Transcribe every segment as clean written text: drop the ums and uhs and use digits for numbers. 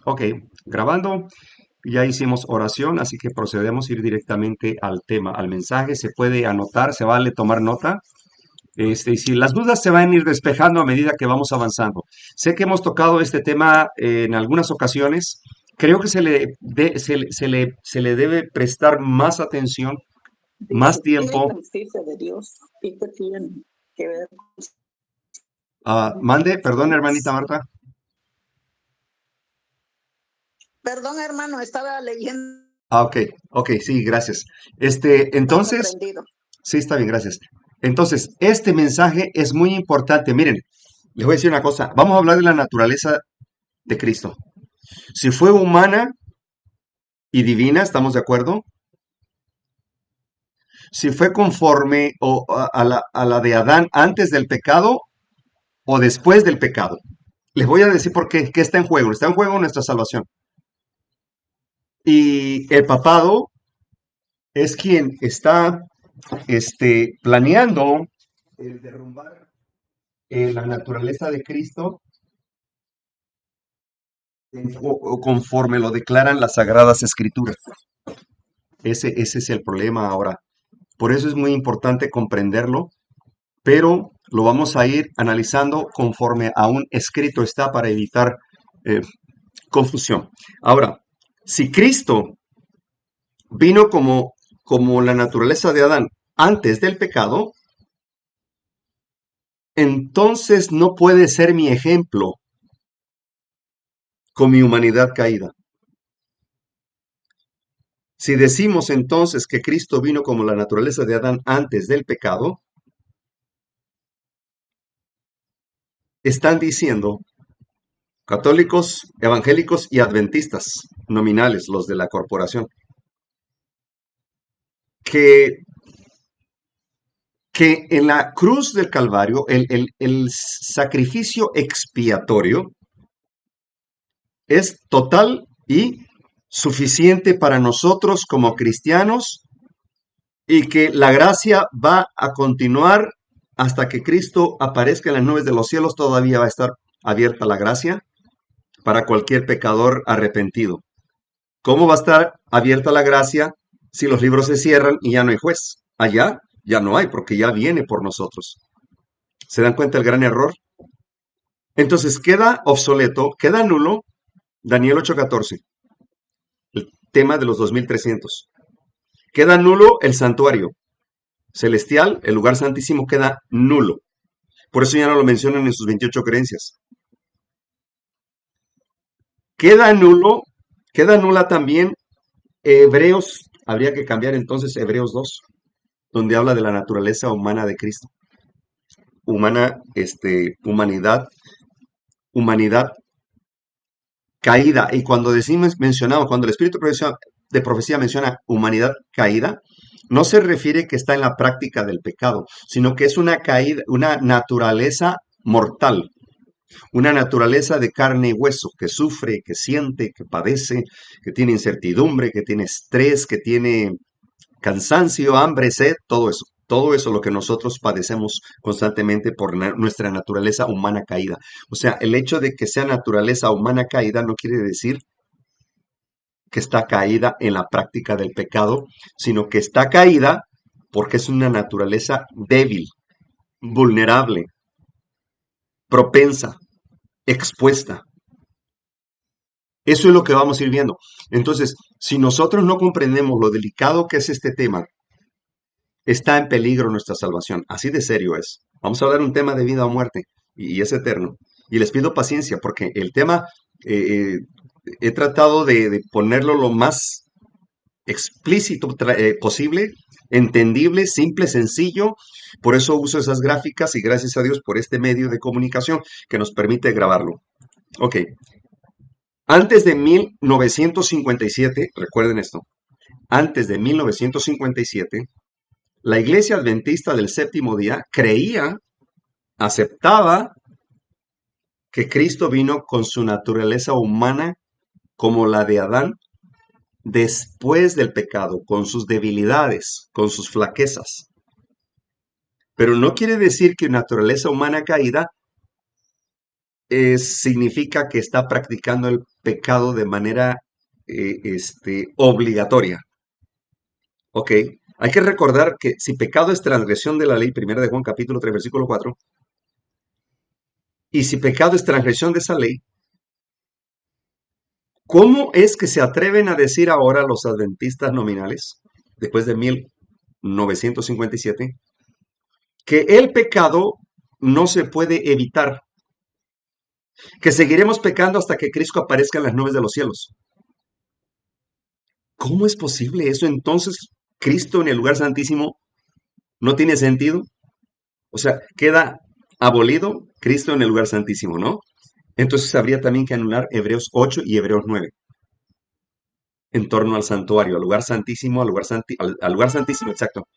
Ok, grabando. Ya hicimos oración, así que procedemos a ir directamente al tema, al mensaje. Se puede anotar, se vale tomar nota. Y si las dudas se van a ir despejando a medida que vamos avanzando. Sé que hemos tocado este tema en algunas ocasiones. Creo que se le debe prestar más atención, más Dice, ¿qué es tiempo. la justicia de Dios? ¿Y qué tiene que ver con Mande, perdón, hermanita personas? Marta. Perdón, hermano, estaba leyendo, Ok, ok, sí, gracias. estaba Entonces, sorprendido. sí, está bien, gracias. Entonces, este mensaje es muy importante. Miren, les voy a decir una cosa. Vamos a hablar de la naturaleza de Cristo. Si fue humana y divina, ¿estamos de acuerdo? Si fue conforme a la de Adán antes del pecado o después del pecado. Les voy a decir por qué, qué está en juego. Está en juego nuestra salvación. Y el papado es quien está planeando el derrumbar la naturaleza de Cristo conforme lo declaran las Sagradas Escrituras. Ese es el problema ahora. Por eso es muy importante comprenderlo, pero lo vamos a ir analizando conforme a un escrito está para evitar eh, confusión. Ahora, si Cristo vino como la naturaleza de Adán antes del pecado, entonces no puede ser mi ejemplo con mi humanidad caída. Si decimos entonces que Cristo vino como la naturaleza de Adán antes del pecado, están diciendo católicos, evangélicos y adventistas nominales, los de la corporación, que, que en la cruz del Calvario, el sacrificio expiatorio es total y suficiente para nosotros como cristianos y que la gracia va a continuar hasta que Cristo aparezca en las nubes de los cielos, todavía va a estar abierta la gracia para cualquier pecador arrepentido. ¿Cómo va a estar abierta la gracia si los libros se cierran y ya no hay juez? Allá ya no hay, porque ya viene por nosotros. ¿Se dan cuenta el gran error? Entonces queda obsoleto, queda nulo Daniel 8:14, el tema de los 2300. Queda nulo el santuario celestial, el lugar santísimo queda nulo. Por eso ya no lo mencionan en sus 28 creencias. Queda nulo, queda nula también Hebreos, habría que cambiar entonces Hebreos 2, donde habla de la naturaleza humana de Cristo. Humanidad, humanidad caída. Y cuando decimos, mencionamos, cuando el Espíritu de profecía menciona humanidad caída, no se refiere que está en la práctica del pecado, sino que es una caída, una naturaleza mortal, una naturaleza de carne y hueso, que sufre, que siente, que padece, que tiene incertidumbre, que tiene estrés, que tiene cansancio, hambre, sed, todo eso. Todo eso lo que nosotros padecemos constantemente por nuestra naturaleza humana caída. O sea, el hecho de que sea naturaleza humana caída no quiere decir que está caída en la práctica del pecado, sino que está caída porque es una naturaleza débil, vulnerable, propensa, expuesta. Eso es lo que vamos a ir viendo. Entonces, si nosotros no comprendemos lo delicado que es este tema, está en peligro nuestra salvación. Así de serio es. Vamos a hablar un tema de vida o muerte y es eterno. Y les pido paciencia porque el tema eh, he tratado de ponerlo lo más explícito posible, entendible, simple, sencillo. Por eso uso esas gráficas y gracias a Dios por este medio de comunicación que nos permite grabarlo. Ok, antes de 1957, recuerden esto, antes de 1957, la Iglesia Adventista del Séptimo Día creía, aceptaba que Cristo vino con su naturaleza humana como la de Adán después del pecado, con sus debilidades, con sus flaquezas. Pero no quiere decir que naturaleza humana caída significa que está practicando el pecado de manera obligatoria. ¿Ok? Hay que recordar que si pecado es transgresión de la ley, 1 de Juan capítulo 3, versículo 4, y si pecado es transgresión de esa ley, ¿cómo es que se atreven a decir ahora los adventistas nominales, después de 1957, que el pecado no se puede evitar, que seguiremos pecando hasta que Cristo aparezca en las nubes de los cielos? ¿Cómo es posible eso? Entonces, Cristo en el lugar santísimo no tiene sentido. O sea, queda abolido Cristo en el lugar santísimo, ¿no? Entonces habría también que anular Hebreos 8 y Hebreos 9 en torno al santuario, al lugar santísimo, al lugar santísimo, exacto.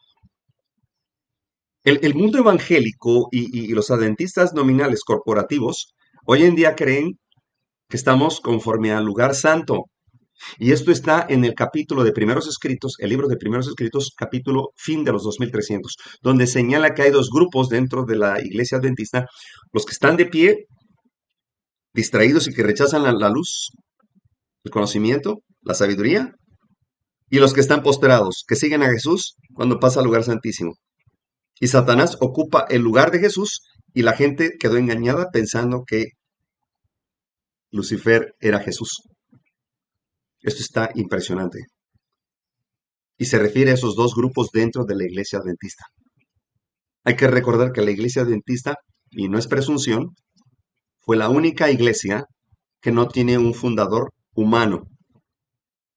El mundo evangélico y los adventistas nominales corporativos hoy en día creen que estamos conforme al lugar santo. Y esto está en el capítulo de Primeros Escritos, el libro de Primeros Escritos, capítulo fin de los 2300, donde señala que hay dos grupos dentro de la iglesia adventista: los que están de pie, distraídos y que rechazan la luz, el conocimiento, la sabiduría, y los que están postrados, que siguen a Jesús cuando pasa al lugar santísimo. Y Satanás ocupa el lugar de Jesús y la gente quedó engañada pensando que Lucifer era Jesús. Esto está impresionante. Y se refiere a esos dos grupos dentro de la iglesia adventista. Hay que recordar que la iglesia adventista, y no es presunción, fue la única iglesia que no tiene un fundador humano.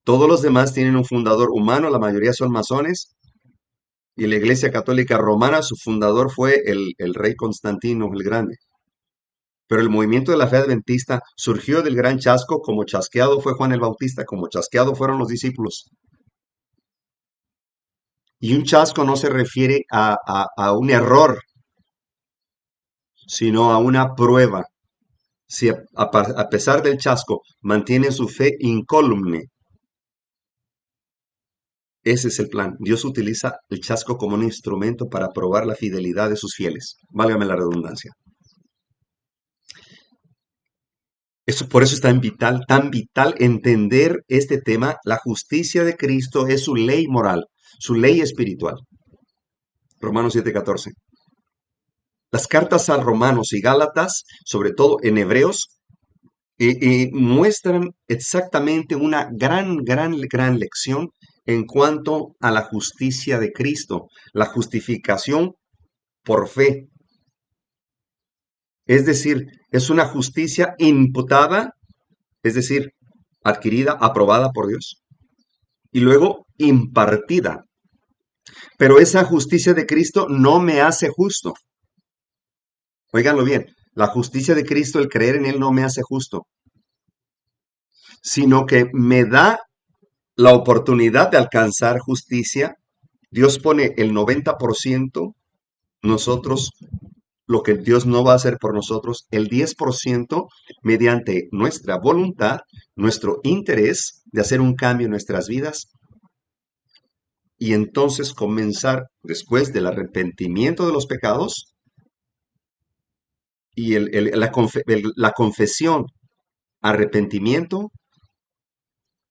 Todos los demás tienen un fundador humano, la mayoría son masones, y la iglesia católica romana, su fundador fue el rey Constantino el Grande. Pero el movimiento de la fe adventista surgió del gran chasco, como chasqueado fue Juan el Bautista, como chasqueado fueron los discípulos. Y un chasco no se refiere a un error, sino a una prueba. Si a pesar del chasco mantienen su fe incólume, ese es el plan. Dios utiliza el chasco como un instrumento para probar la fidelidad de sus fieles. Válgame la redundancia. Por eso es tan vital entender este tema. La justicia de Cristo es su ley moral, su ley espiritual. Romanos 7:14. Las cartas a Romanos y Gálatas, sobre todo en Hebreos, muestran exactamente una gran lección en cuanto a la justicia de Cristo, la justificación por fe. Es decir, es una justicia imputada, es decir, adquirida, aprobada por Dios, y luego impartida. Pero esa justicia de Cristo no me hace justo. Óiganlo bien, la justicia de Cristo, el creer en Él, no me hace justo, sino que me da la oportunidad de alcanzar justicia. Dios pone el 90%, nosotros, lo que Dios no va a hacer por nosotros, el 10% mediante nuestra voluntad, nuestro interés de hacer un cambio en nuestras vidas. Y entonces comenzar, después del arrepentimiento de los pecados y la confesión, arrepentimiento,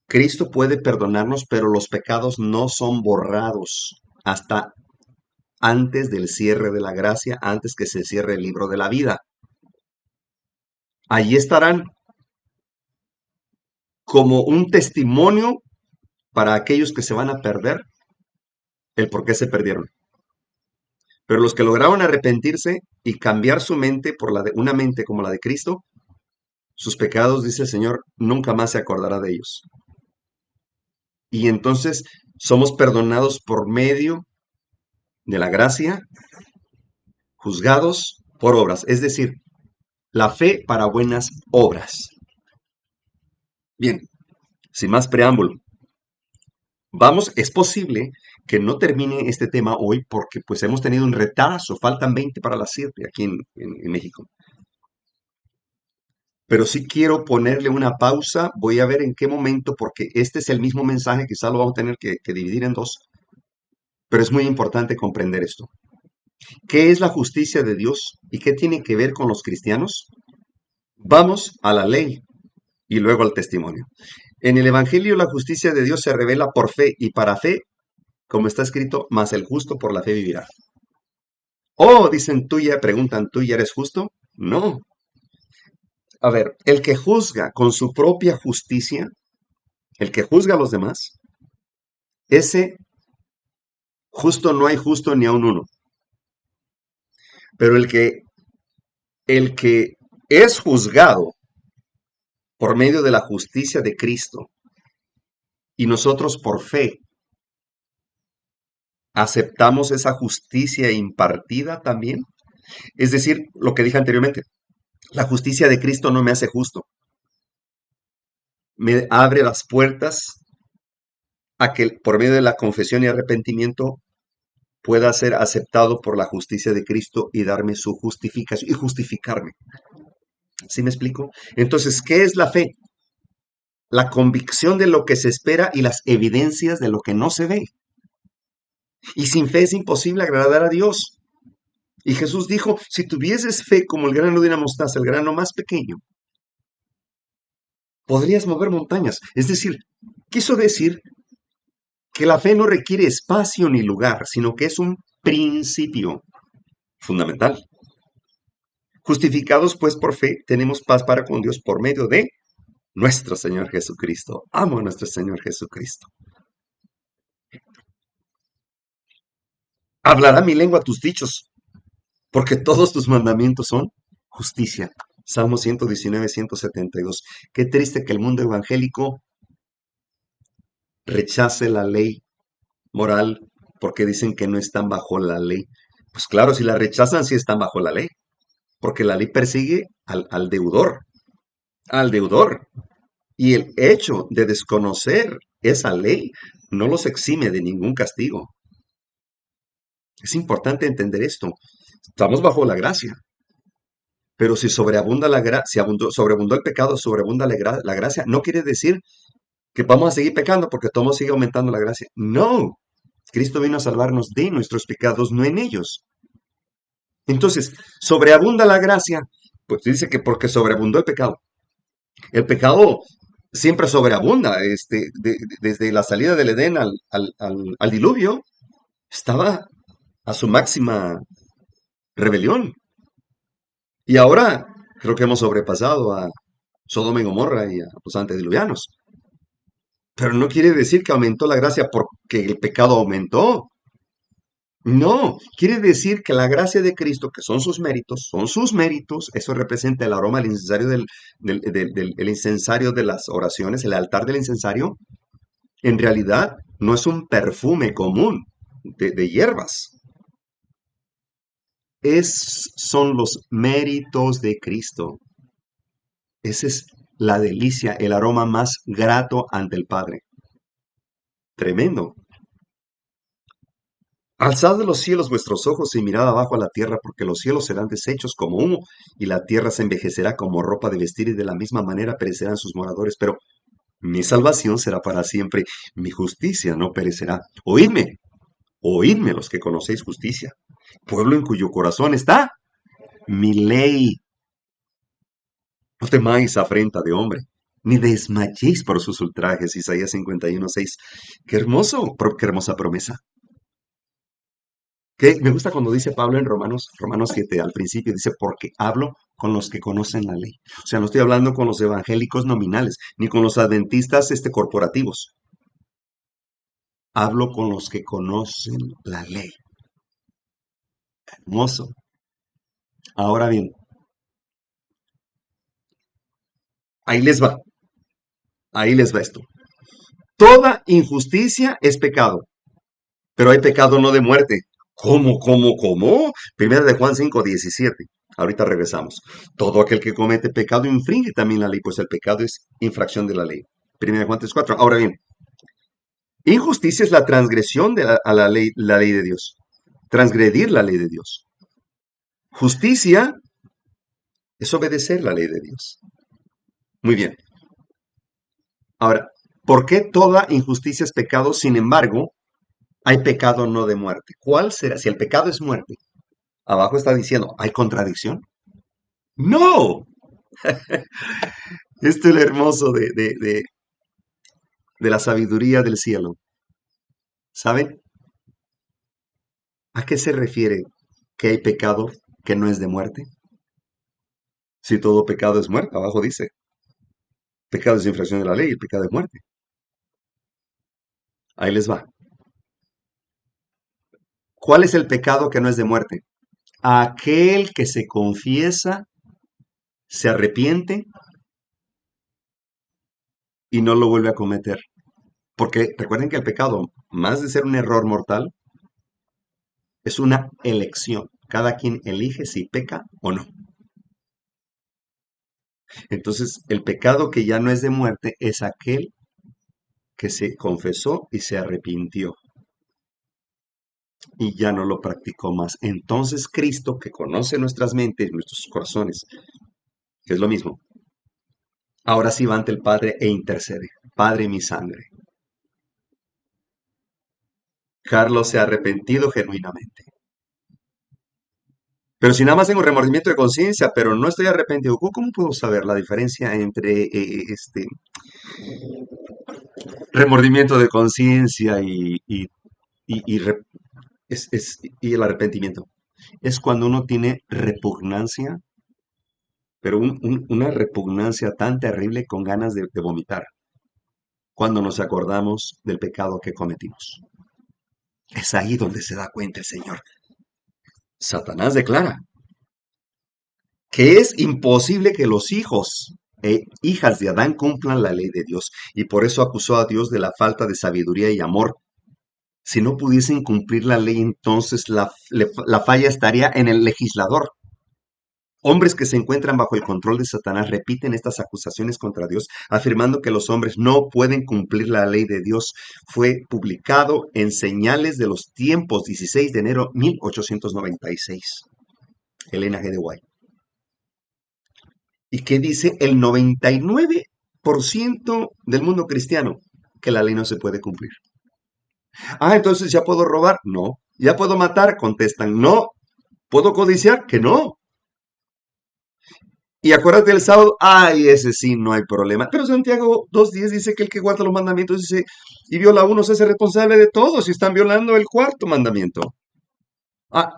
Cristo puede perdonarnos, pero los pecados no son borrados hasta antes del cierre de la gracia, antes que se cierre el libro de la vida. Allí estarán como un testimonio para aquellos que se van a perder, el por qué se perdieron. Pero los que lograron arrepentirse y cambiar su mente por una mente como la de Cristo, sus pecados, dice el Señor, nunca más se acordará de ellos. Y entonces somos perdonados por medio de la gracia, juzgados por obras, es decir, la fe para buenas obras. Bien, sin más preámbulo, es posible que no termine este tema hoy porque pues hemos tenido un retraso, faltan 20 para las 7 aquí en México. Pero sí quiero ponerle una pausa, voy a ver en qué momento, porque este es el mismo mensaje, quizá lo vamos a tener que dividir en dos, pero es muy importante comprender esto. ¿Qué es la justicia de Dios y qué tiene que ver con los cristianos? Vamos a la ley y luego al testimonio. En el Evangelio la justicia de Dios se revela por fe y para fe, como está escrito, mas el justo por la fe vivirá. Oh, dicen, preguntan, ¿tú ya eres justo? No. A ver, el que juzga con su propia justicia, el que juzga a los demás, ese justo no hay justo ni a un uno. Pero el que es juzgado por medio de la justicia de Cristo y nosotros por fe aceptamos esa justicia impartida también. Es decir, lo que dije anteriormente, la justicia de Cristo no me hace justo, me abre las puertas a que por medio de la confesión y arrepentimiento pueda ser aceptado por la justicia de Cristo y darme su justificación y justificarme. ¿Sí me explico? Entonces, ¿qué es la fe? La convicción de lo que se espera y las evidencias de lo que no se ve. Y sin fe es imposible agradar a Dios. Y Jesús dijo, si tuvieses fe como el grano de una mostaza, el grano más pequeño, podrías mover montañas. Es decir, quiso decir que la fe no requiere espacio ni lugar, sino que es un principio fundamental. Justificados pues por fe, tenemos paz para con Dios por medio de nuestro Señor Jesucristo. Amo a nuestro Señor Jesucristo. Hablará mi lengua tus dichos, porque todos tus mandamientos son justicia. Salmo 119, 172. Qué triste que el mundo evangélico rechace la ley moral porque dicen que no están bajo la ley. Pues claro, si la rechazan, sí están bajo la ley, porque la ley persigue al deudor, al deudor. Y el hecho de desconocer esa ley no los exime de ningún castigo. Es importante entender esto. Estamos bajo la gracia. Pero si sobreabunda la gracia, si sobreabundó el pecado, sobreabunda la gracia, no quiere decir que vamos a seguir pecando porque todo sigue aumentando la gracia. No. Cristo vino a salvarnos de nuestros pecados, no en ellos. Entonces, sobreabunda la gracia, pues dice que porque sobreabundó el pecado. El pecado siempre sobreabunda. Desde la salida del Edén al diluvio, estaba a su máxima rebelión. Y ahora creo que hemos sobrepasado a Sodoma y Gomorra y a los antediluvianos. Pero no quiere decir que aumentó la gracia porque el pecado aumentó. No, quiere decir que la gracia de Cristo, que son sus méritos, eso representa el aroma del incensario el incensario de las oraciones, el altar del incensario, en realidad no es un perfume común de hierbas. Son los méritos de Cristo. Esa es la delicia, el aroma más grato ante el Padre. Tremendo. Alzad de los cielos vuestros ojos y mirad abajo a la tierra, porque los cielos serán deshechos como humo, y la tierra se envejecerá como ropa de vestir, y de la misma manera perecerán sus moradores. Pero mi salvación será para siempre, mi justicia no perecerá. Oídme, oídme los que conocéis justicia, pueblo en cuyo corazón está mi ley. No temáis afrenta de hombre, ni desmayéis por sus ultrajes. Isaías 51:6. Qué hermoso, qué hermosa promesa. Me gusta cuando dice Pablo en Romanos 7, al principio, dice, porque hablo con los que conocen la ley. O sea, no estoy hablando con los evangélicos nominales, ni con los adventistas corporativos. Hablo con los que conocen la ley. Hermoso. Ahora bien, ahí les va esto. Toda injusticia es pecado, pero hay pecado no de muerte. ¿Cómo? Primera de Juan 5:17. Ahorita regresamos. Todo aquel que comete pecado infringe también la ley, pues el pecado es infracción de la ley. Primera de Juan 3:4. Ahora bien, injusticia es la transgresión a la ley de Dios. Transgredir la ley de Dios. Justicia es obedecer la ley de Dios. Muy bien. Ahora, ¿por qué toda injusticia es pecado? Sin embargo, hay pecado no de muerte. ¿Cuál será? Si el pecado es muerte, abajo está diciendo, ¿hay contradicción? No. Esto es lo hermoso de la sabiduría del cielo. ¿Saben? ¿A qué se refiere que hay pecado que no es de muerte? Si todo pecado es muerte, abajo dice, pecado es infracción de la ley, el pecado es muerte. Ahí les va. ¿Cuál es el pecado que no es de muerte? Aquel que se confiesa, se arrepiente y no lo vuelve a cometer. Porque recuerden que el pecado, más de ser un error mortal, es una elección. Cada quien elige si peca o no. Entonces, el pecado que ya no es de muerte es aquel que se confesó y se arrepintió y ya no lo practicó más. Entonces, Cristo, que conoce nuestras mentes, nuestros corazones, que es lo mismo, ahora sí va ante el Padre e intercede. Padre, mi sangre. Carlos se ha arrepentido genuinamente. Pero si nada más tengo remordimiento de conciencia, pero no estoy arrepentido, ¿cómo puedo saber la diferencia entre remordimiento de conciencia y el arrepentimiento? Es cuando uno tiene repugnancia, pero una repugnancia tan terrible con ganas de vomitar, cuando nos acordamos del pecado que cometimos. Es ahí donde se da cuenta el Señor. Satanás declara que es imposible que los hijos e hijas de Adán cumplan la ley de Dios, y por eso acusó a Dios de la falta de sabiduría y amor. Si no pudiesen cumplir la ley, entonces la falla estaría en el legislador. Hombres que se encuentran bajo el control de Satanás repiten estas acusaciones contra Dios, afirmando que los hombres no pueden cumplir la ley de Dios. Fue publicado en Señales de los Tiempos, 16 de enero 1896. Elena G. de White. ¿Y qué dice el 99% del mundo cristiano? Que la ley no se puede cumplir. Ah, entonces ya puedo robar. No. Ya puedo matar. Contestan, no. ¿Puedo codiciar? Que no. Y acuérdate del sábado, ay, ese sí, no hay problema. Pero Santiago 2:10 dice que el que guarda los mandamientos dice, y viola uno se hace responsable de todo si están violando el cuarto mandamiento. Ah,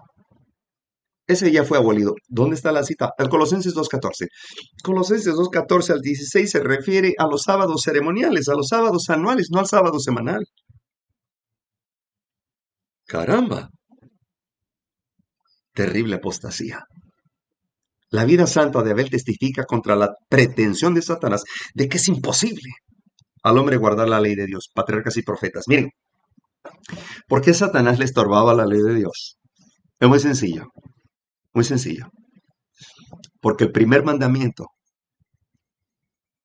ese ya fue abolido. ¿Dónde está la cita? El Colosenses 2:14. Colosenses 2:14 al 16 se refiere a los sábados ceremoniales, a los sábados anuales, no al sábado semanal. Caramba, terrible apostasía. La vida santa de Abel testifica contra la pretensión de Satanás de que es imposible al hombre guardar la ley de Dios, patriarcas y profetas. Miren, ¿por qué Satanás le estorbaba la ley de Dios? Es muy sencillo, muy sencillo. Porque el primer mandamiento,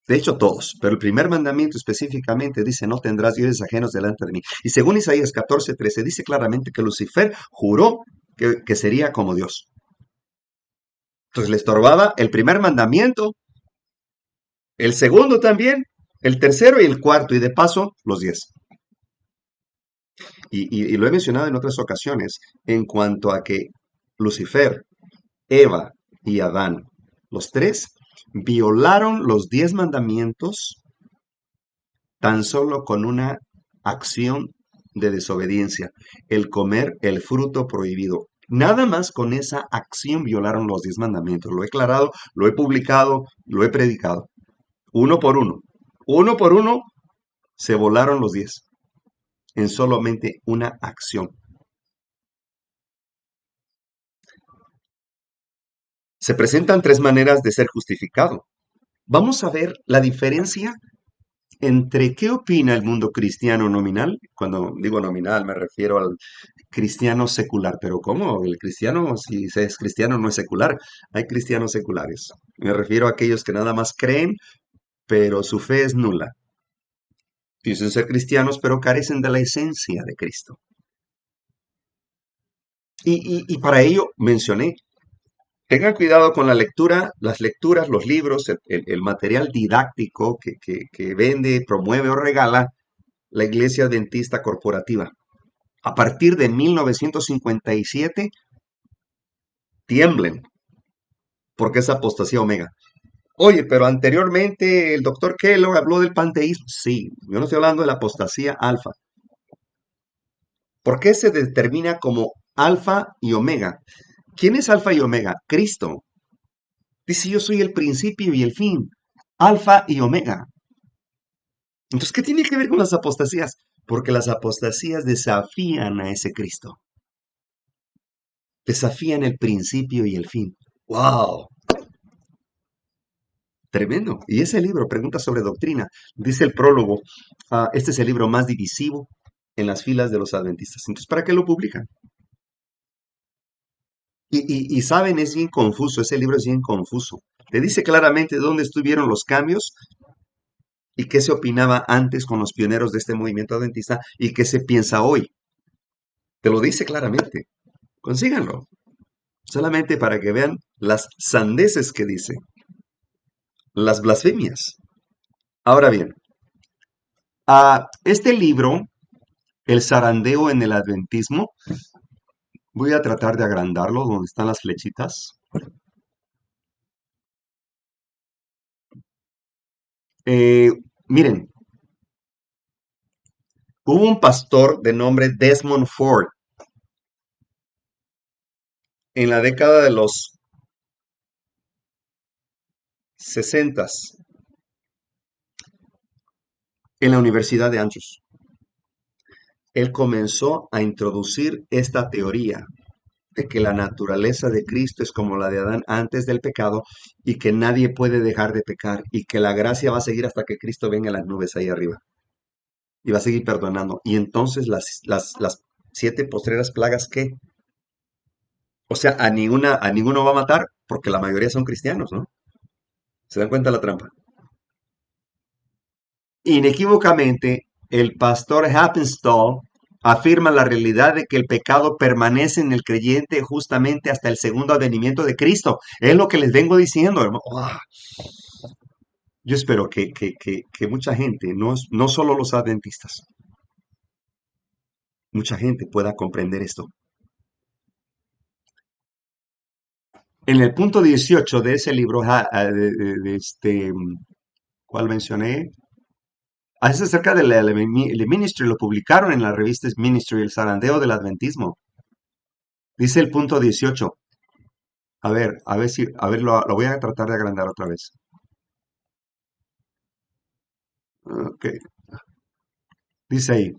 de hecho todos, pero el primer mandamiento específicamente dice, no tendrás dioses ajenos delante de mí. Y según Isaías 14:13, dice claramente que Lucifer juró que sería como Dios. Entonces le estorbaba el primer mandamiento, el segundo también, el tercero y el cuarto, y de paso los 10. Y lo he mencionado en otras ocasiones, en cuanto a que Lucifer, Eva y Adán, los tres, violaron los 10 mandamientos tan solo con una acción de desobediencia, el comer el fruto prohibido. Nada más con esa acción violaron los 10 mandamientos. Lo he aclarado, lo he publicado, lo he predicado. Uno por uno. Uno por uno se volaron los 10 en solamente una acción. Se presentan tres maneras de ser justificado. Vamos a ver la diferencia entre qué opina el mundo cristiano nominal. Cuando digo nominal me refiero al cristiano secular. Pero ¿cómo? El cristiano, si se es cristiano, no es secular. Hay cristianos seculares. Me refiero a aquellos que nada más creen, pero su fe es nula. Dicen ser cristianos, pero carecen de la esencia de Cristo. Y para ello mencioné, tengan cuidado con la lectura, las lecturas, los libros, el material didáctico que vende, promueve o regala la Iglesia Adventista Corporativa. A partir de 1957, tiemblen, porque es apostasía omega. Oye, pero anteriormente el doctor Kellogg habló del panteísmo. Sí, yo no estoy hablando de la apostasía alfa. ¿Por qué se determina como alfa y omega? ¿Quién es alfa y omega? Cristo. Dice, yo soy el principio y el fin. Alfa y omega. Entonces, ¿qué tiene que ver con las apostasías? Porque las apostasías desafían a ese Cristo. Desafían el principio y el fin. ¡Wow! Tremendo. Y ese libro, Preguntas sobre Doctrina, dice el prólogo, este es el libro más divisivo en las filas de los adventistas. Entonces, ¿para qué lo publican? Y saben, es bien confuso, ese libro es bien confuso. Te dice claramente dónde estuvieron los cambios y qué se opinaba antes con los pioneros de este movimiento adventista y qué se piensa hoy. Te lo dice claramente. Consíganlo. Solamente para que vean las sandeces que dice, las blasfemias. Ahora bien, este libro, El zarandeo en el adventismo, voy a tratar de agrandarlo donde están las flechitas. Eh, Miren, hubo un pastor de nombre Desmond Ford en la década de los 60 en la Universidad de Andrews. Él comenzó a introducir esta teoría de que la naturaleza de Cristo es como la de Adán antes del pecado y que nadie puede dejar de pecar y que la gracia va a seguir hasta que Cristo venga en las nubes ahí arriba y va a seguir perdonando. Y entonces las 7 postreras plagas, ¿qué? O sea, a ninguno va a matar porque la mayoría son cristianos, ¿no? ¿Se dan cuenta la trampa? Inequívocamente, el pastor Happenstall afirma la realidad de que el pecado permanece en el creyente justamente hasta el segundo advenimiento de Cristo. Es lo que les vengo diciendo, hermano. Yo espero que mucha gente, no solo los adventistas, mucha gente pueda comprender esto. En el punto 18 de ese libro, ¿cuál mencioné? Es acerca de la Ministry, lo publicaron en la revista Ministry, el zarandeo del adventismo. Dice el punto 18. Lo voy a tratar de agrandar otra vez. Ok. Dice ahí.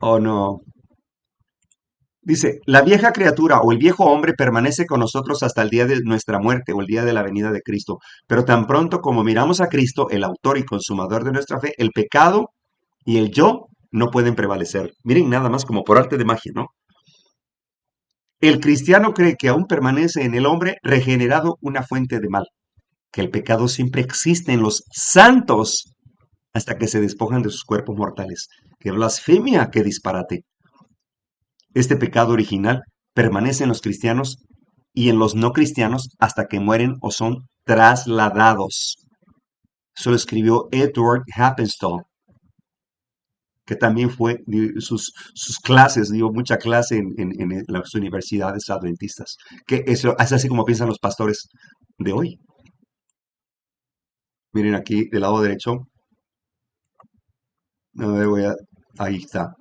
Oh, no. Dice, la vieja criatura o el viejo hombre permanece con nosotros hasta el día de nuestra muerte o el día de la venida de Cristo. Pero tan pronto como miramos a Cristo, el autor y consumador de nuestra fe, el pecado y el yo no pueden prevalecer. Miren nada más como por arte de magia, ¿no? El cristiano cree que aún permanece en el hombre regenerado una fuente de mal, que el pecado siempre existe en los santos hasta que se despojan de sus cuerpos mortales. ¡Qué blasfemia, qué disparate! Este pecado original permanece en los cristianos y en los no cristianos hasta que mueren o son trasladados. Eso lo escribió Edward Happenstall, que también sus clases, dio mucha clase en las universidades adventistas. Que eso es así como piensan los pastores de hoy. Miren aquí del lado derecho. Ahí está.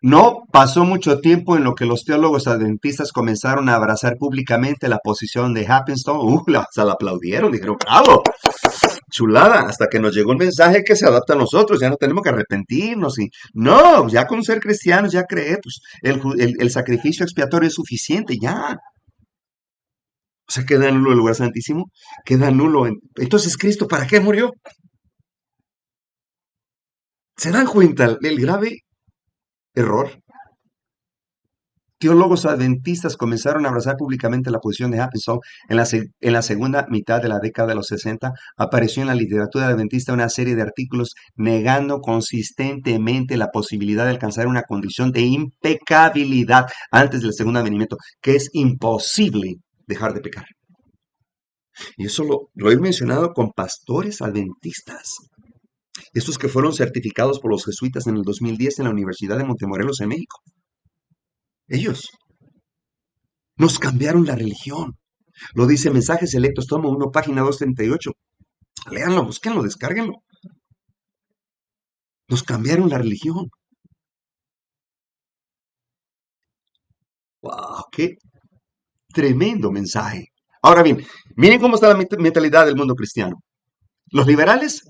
No pasó mucho tiempo en lo que los teólogos adventistas comenzaron a abrazar públicamente la posición de Happenstall. Hasta la aplaudieron, dijeron, ¡bravo! Chulada, hasta que nos llegó el mensaje que se adapta a nosotros, ya no tenemos que arrepentirnos. No, ya con ser cristianos, ya creé, pues el sacrificio expiatorio es suficiente, ya. O sea, queda nulo el lugar santísimo, queda nulo. Entonces, ¿Cristo para qué murió? ¿Se dan cuenta del grave error? Teólogos adventistas comenzaron a abrazar públicamente la posición de Happenstall en la segunda mitad de la década de los 60. Apareció en la literatura adventista una serie de artículos negando consistentemente la posibilidad de alcanzar una condición de impecabilidad antes del segundo advenimiento, que es imposible dejar de pecar. Y eso lo he mencionado con pastores adventistas. Estos que fueron certificados por los jesuitas en el 2010 en la Universidad de Montemorelos en México. Ellos nos cambiaron la religión. Lo dice Mensajes Selectos, tomo 1, página 238. Léanlo, búsquenlo, descárguenlo. Nos cambiaron la religión. ¡Wow! ¡Qué tremendo mensaje! Ahora bien, miren cómo está la mentalidad del mundo cristiano. Los liberales,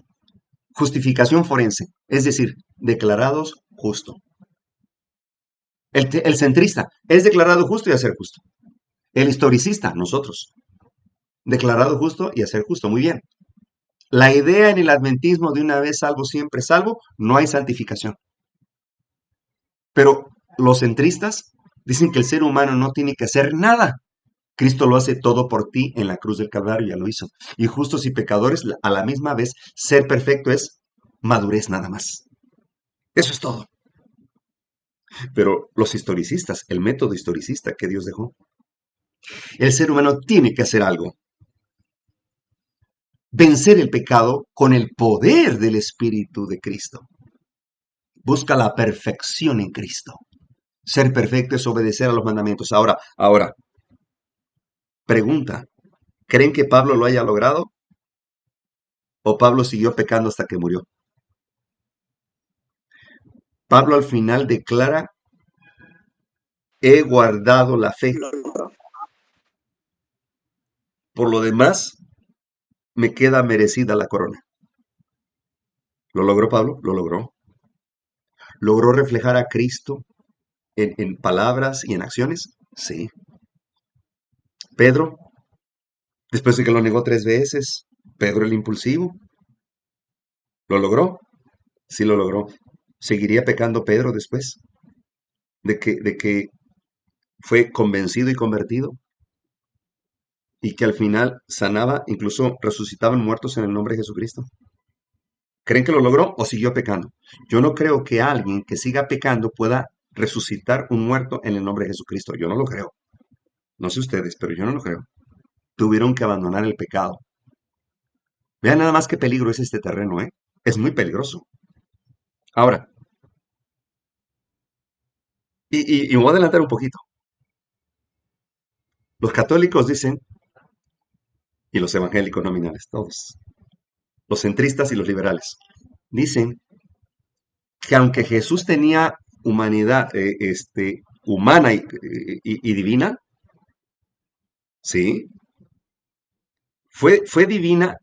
justificación forense, es decir, declarados justos. El centrista es declarado justo y a ser justo. El historicista, nosotros, declarado justo y a ser justo. Muy bien. La idea en el adventismo de una vez salvo, siempre salvo, no hay santificación. Pero los centristas dicen que el ser humano no tiene que hacer nada. Cristo lo hace todo por ti en la cruz del Calvario, ya lo hizo. Y justos y pecadores, a la misma vez, ser perfecto es madurez nada más. Eso es todo. Pero los historicistas, el método historicista que Dios dejó, el ser humano tiene que hacer algo. Vencer el pecado con el poder del Espíritu de Cristo. Busca la perfección en Cristo. Ser perfecto es obedecer a los mandamientos. Ahora, pregunta, ¿creen que Pablo lo haya logrado? ¿O Pablo siguió pecando hasta que murió? Pablo al final declara, he guardado la fe. Por lo demás, me queda merecida la corona. ¿Lo logró Pablo? Lo logró. ¿Logró reflejar a Cristo en palabras y en acciones? Sí. Pedro, después de que lo negó 3 veces, Pedro el impulsivo, ¿lo logró? Sí lo logró. ¿Seguiría pecando Pedro después de que fue convencido y convertido? Y que al final sanaba, incluso resucitaban muertos en el nombre de Jesucristo. ¿Creen que lo logró o siguió pecando? Yo no creo que alguien que siga pecando pueda resucitar un muerto en el nombre de Jesucristo. Yo no lo creo. No sé ustedes, pero yo no lo creo. Tuvieron que abandonar el pecado. Vean nada más qué peligro es este terreno, ¿eh? Es muy peligroso. Ahora, y voy a adelantar un poquito. Los católicos dicen, y los evangélicos nominales, todos, los centristas y los liberales, dicen que aunque Jesús tenía humanidad humana y divina, ¿sí? Fue divina,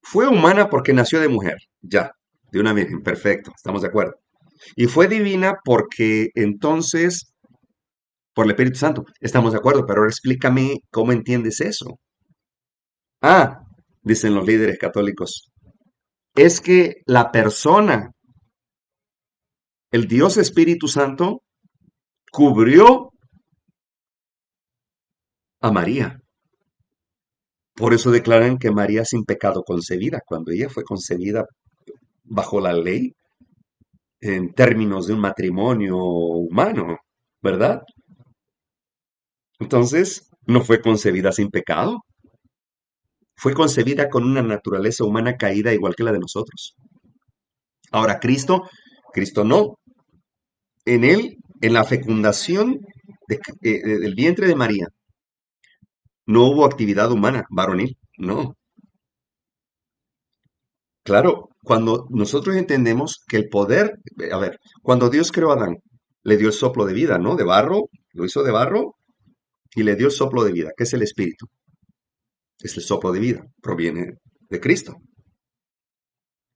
fue humana porque nació de mujer, ya, de una virgen, perfecto, estamos de acuerdo. Y fue divina porque entonces, por el Espíritu Santo, estamos de acuerdo, pero ahora explícame cómo entiendes eso. Ah, dicen los líderes católicos, es que la persona, el Dios Espíritu Santo, cubrió a María. Por eso declaran que María sin pecado concebida, cuando ella fue concebida bajo la ley, en términos de un matrimonio humano, ¿verdad? Entonces, no fue concebida sin pecado, fue concebida con una naturaleza humana caída igual que la de nosotros. Ahora, Cristo no. En él, en la fecundación del vientre de María, no hubo actividad humana, varonil, no. Claro, cuando nosotros entendemos que el poder, a ver, cuando Dios creó a Adán, le dio el soplo de vida, ¿no? De barro, lo hizo de barro y le dio el soplo de vida, que es el espíritu. Es el soplo de vida, proviene de Cristo.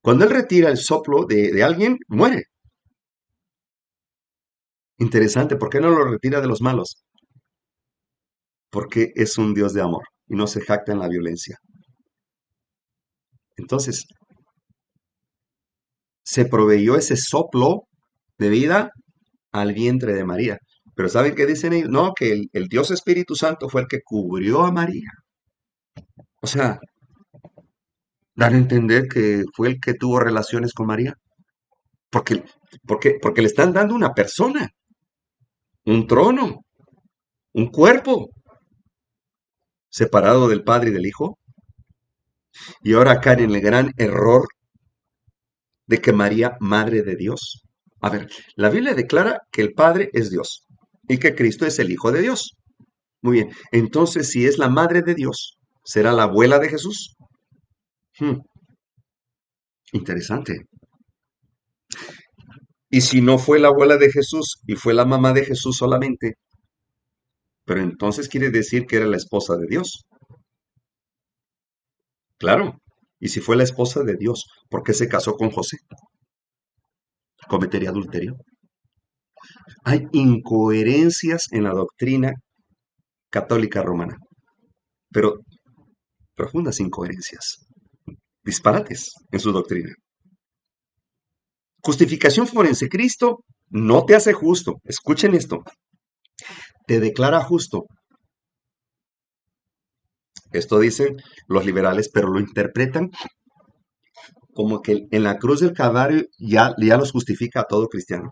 Cuando Él retira el soplo de alguien, muere. Interesante, ¿por qué no lo retira de los malos? Porque es un Dios de amor y no se jacta en la violencia. Entonces, se proveyó ese soplo de vida al vientre de María. Pero ¿saben qué dicen ellos? No, que el Dios Espíritu Santo fue el que cubrió a María. O sea, dan a entender que fue el que tuvo relaciones con María. Porque, porque le están dando una persona, un trono, un cuerpo, separado del Padre y del Hijo. Y ahora caen en el gran error de que María, Madre de Dios. A ver, la Biblia declara que el Padre es Dios y que Cristo es el Hijo de Dios. Muy bien. Entonces, si es la madre de Dios, ¿será la abuela de Jesús? Hmm, interesante. Y si no fue la abuela de Jesús y fue la mamá de Jesús solamente, pero entonces quiere decir que era la esposa de Dios. Claro. Y si fue la esposa de Dios, ¿por qué se casó con José? ¿Cometería adulterio? Hay incoherencias en la doctrina católica romana, pero profundas incoherencias, disparates en su doctrina. Justificación forense. Cristo no te hace justo. Escuchen esto. Te declara justo. Esto dicen los liberales, pero lo interpretan como que en la cruz del Calvario ya los justifica a todo cristiano.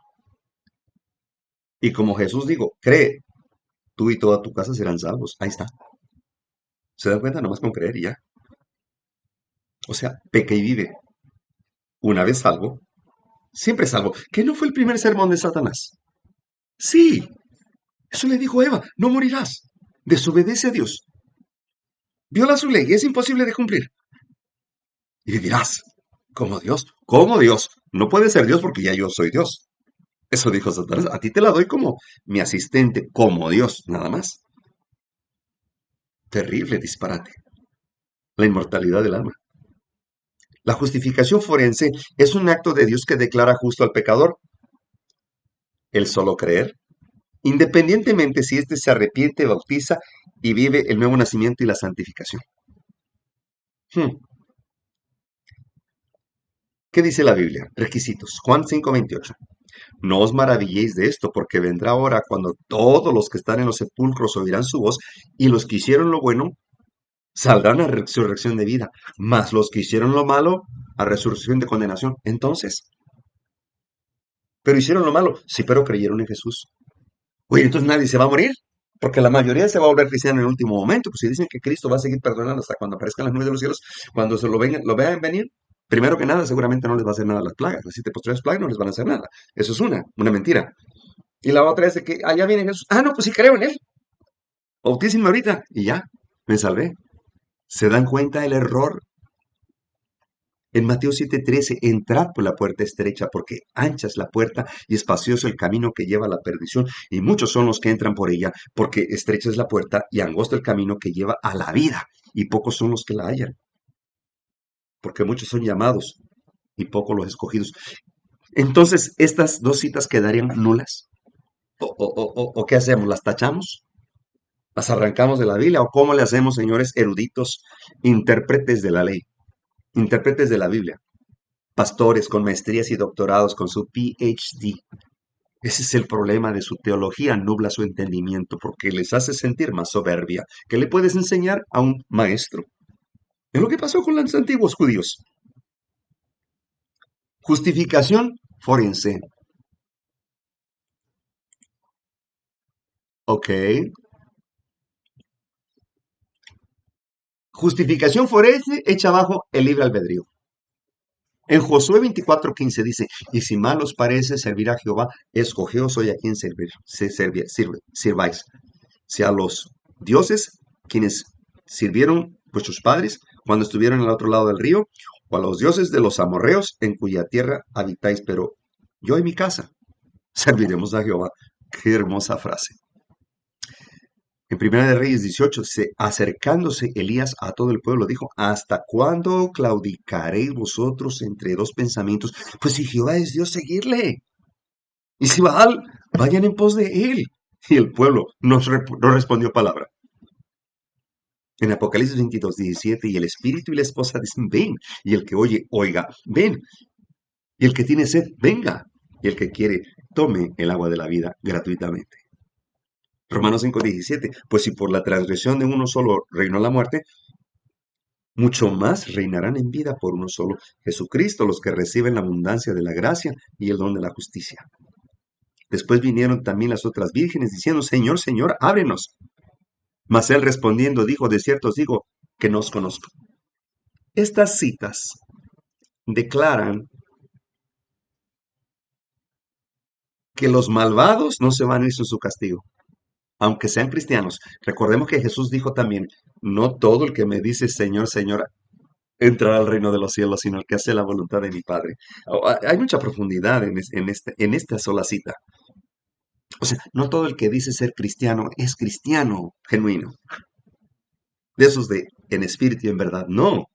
Y como Jesús dijo, cree, tú y toda tu casa serán salvos. Ahí está. ¿Se dan cuenta? Nomás con creer y ya. O sea, peque y vive. Una vez salvo, siempre salvo. ¿Qué no fue el primer sermón de Satanás? Sí, eso le dijo Eva, no morirás. Desobedece a Dios. Viola su ley, es imposible de cumplir. Y dirás, ¿cómo Dios? ¿Cómo Dios? No puede ser Dios porque ya yo soy Dios. Eso dijo Satanás. A ti te la doy como mi asistente, como Dios, nada más. Terrible disparate. La inmortalidad del alma. La justificación forense es un acto de Dios que declara justo al pecador. El solo creer, independientemente si éste se arrepiente, bautiza y vive el nuevo nacimiento y la santificación. Hmm. ¿Qué dice la Biblia? Requisitos. Juan 5:28. No os maravilléis de esto, porque vendrá hora cuando todos los que están en los sepulcros oirán su voz, y los que hicieron lo bueno saldrán a resurrección de vida, mas los que hicieron lo malo a resurrección de condenación. Entonces, pero hicieron lo malo, sí, pero creyeron en Jesús. Oye, entonces nadie se va a morir, porque la mayoría se va a volver cristiana en el último momento, pues si dicen que Cristo va a seguir perdonando hasta cuando aparezcan las nubes de los cielos, cuando lo vean venir, primero que nada, seguramente no les va a hacer nada las plagas, las 7 postreras plagas no les van a hacer nada. Eso es una mentira. Y la otra es de que allá viene Jesús. Ah, no, pues sí creo en él. Bautícenme ahorita. Y ya, me salvé. ¿Se dan cuenta el error? En Mateo 7:13, entrad por la puerta estrecha, porque ancha es la puerta y espacioso el camino que lleva a la perdición, y muchos son los que entran por ella, porque estrecha es la puerta y angosto el camino que lleva a la vida, y pocos son los que la hallan, porque muchos son llamados y pocos los escogidos. Entonces, estas dos citas quedarían nulas. ¿O qué hacemos? ¿Las tachamos? ¿Las arrancamos de la Biblia? ¿O cómo le hacemos, señores eruditos, intérpretes de la ley, intérpretes de la Biblia? Pastores con maestrías y doctorados, con su PhD. Ese es el problema de su teología, nubla su entendimiento porque les hace sentir más soberbia. ¿Qué le puedes enseñar a un maestro? Es lo que pasó con los antiguos judíos. Justificación forense. Ok. Justificación forense echa abajo el libre albedrío. En Josué 24:15 dice, y si mal os parece servir a Jehová, escogeos hoy a quien sirváis. Si a los dioses quienes sirvieron vuestros padres cuando estuvieron al otro lado del río, o a los dioses de los amorreos en cuya tierra habitáis, pero yo y mi casa serviremos a Jehová. Qué hermosa frase. En Primera de Reyes 18, acercándose Elías a todo el pueblo, dijo, ¿hasta cuándo claudicaréis vosotros entre dos pensamientos? Pues si Jehová es Dios, seguirle. Y si Baal, vayan en pos de él. Y el pueblo no respondió palabra. En Apocalipsis 22:17, y el espíritu y la esposa dicen, ven. Y el que oye, oiga, ven. Y el que tiene sed, venga. Y el que quiere, tome el agua de la vida gratuitamente. Romanos 5:17, pues si por la transgresión de uno solo reinó la muerte, mucho más reinarán en vida por uno solo, Jesucristo, los que reciben la abundancia de la gracia y el don de la justicia. Después vinieron también las otras vírgenes diciendo, Señor, Señor, ábrenos. Mas él respondiendo dijo, de cierto os digo que no os conozco. Estas citas declaran que los malvados no se van a ir sin su castigo. aunque sean cristianos. Recordemos que Jesús dijo también, no todo el que me dice Señor, Señor, entrará al reino de los cielos, sino el que hace la voluntad de mi Padre. Hay mucha profundidad en esta sola cita. O sea, no todo el que dice ser cristiano es cristiano genuino. De esos de en espíritu y en verdad, no.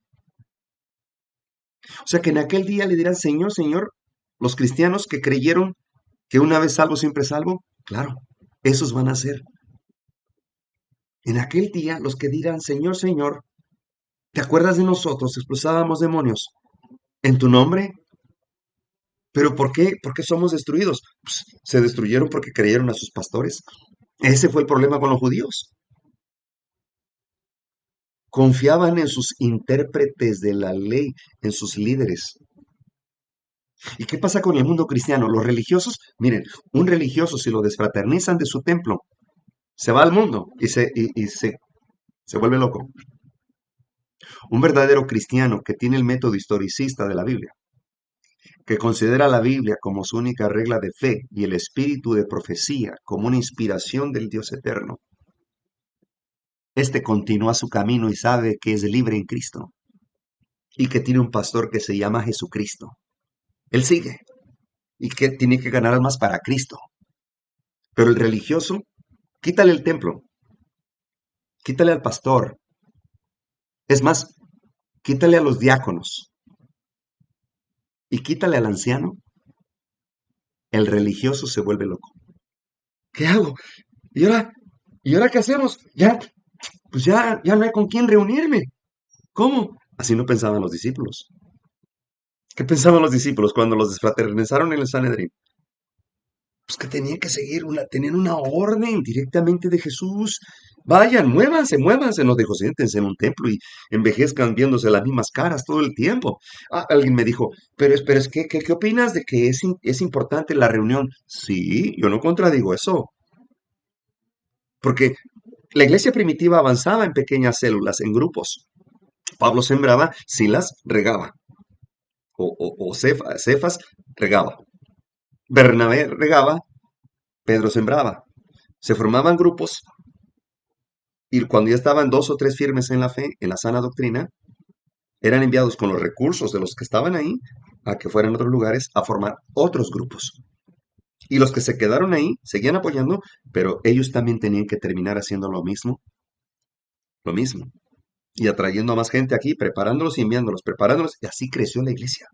O sea que en aquel día le dirán, Señor, Señor, los cristianos que creyeron que una vez salvo, siempre salvo, claro, esos van a ser. En aquel día los que dirán, Señor, Señor, ¿te acuerdas de nosotros? Expulsábamos demonios en tu nombre. ¿Pero por qué? ¿Por qué somos destruidos? Pues, se destruyeron porque creyeron a sus pastores. Ese fue el problema con los judíos. Confiaban en sus intérpretes de la ley, en sus líderes. ¿Y qué pasa con el mundo cristiano? Los religiosos, miren, un religioso si lo desfraternizan de su templo, se va al mundo y se vuelve loco. Un verdadero cristiano que tiene el método historicista de la Biblia, que considera la Biblia como su única regla de fe y el espíritu de profecía como una inspiración del Dios eterno, este continúa su camino y sabe que es libre en Cristo y que tiene un pastor que se llama Jesucristo. Él sigue y que tiene que ganar almas para Cristo. Pero el religioso, quítale el templo, quítale al pastor. Es más, quítale a los diáconos y quítale al anciano. El religioso se vuelve loco. ¿Qué hago? ¿Y ahora qué hacemos? Pues ya no hay con quién reunirme. ¿Cómo? Así no pensaban los discípulos. ¿Qué pensaban los discípulos cuando los desfraternizaron en el Sanedrín? Pues que tenían que seguir tenían una orden directamente de Jesús. Vayan, muévanse, nos dijo, siéntense en un templo y envejezcan viéndose las mismas caras todo el tiempo. Alguien me dijo, pero es que, ¿qué opinas de que es importante la reunión? Sí, yo no contradigo eso, porque la iglesia primitiva avanzaba en pequeñas células, en grupos. Pablo sembraba, Silas regaba, o Cefas regaba, Bernabé regaba, Pedro sembraba. Se formaban grupos y cuando ya estaban dos o tres firmes en la fe, en la sana doctrina, eran enviados con los recursos de los que estaban ahí a que fueran a otros lugares a formar otros grupos. Y los que se quedaron ahí seguían apoyando, pero ellos también tenían que terminar haciendo lo mismo. Y atrayendo a más gente aquí, preparándolos y enviándolos, preparándolos, y así creció la iglesia.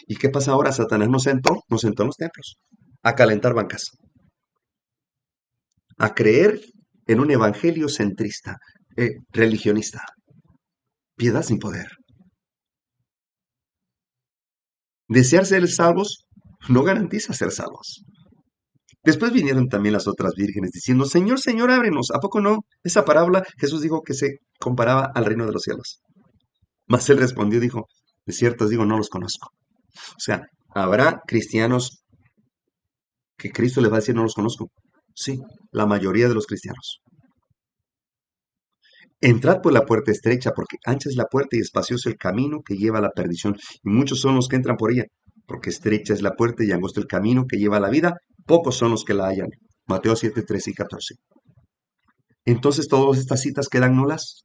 ¿Y qué pasa ahora? Satanás nos sentó en los templos, a calentar bancas, a creer en un evangelio centrista, religionista, piedad sin poder. Desear ser salvos no garantiza ser salvos. Después vinieron también las otras vírgenes diciendo, Señor, Señor, ábrenos. ¿A poco no? Esa parábola Jesús dijo que se comparaba al reino de los cielos. Mas él respondió, dijo, de cierto os digo, no los conozco. O sea, habrá cristianos que Cristo les va a decir, no los conozco. Sí, la mayoría de los cristianos. Entrad por la puerta estrecha, porque ancha es la puerta y espacioso el camino que lleva a la perdición, y muchos son los que entran por ella, porque estrecha es la puerta y angosto el camino que lleva a la vida, pocos son los que la hallan. Mateo 7, 13 y 14. Entonces todas estas citas quedan nulas.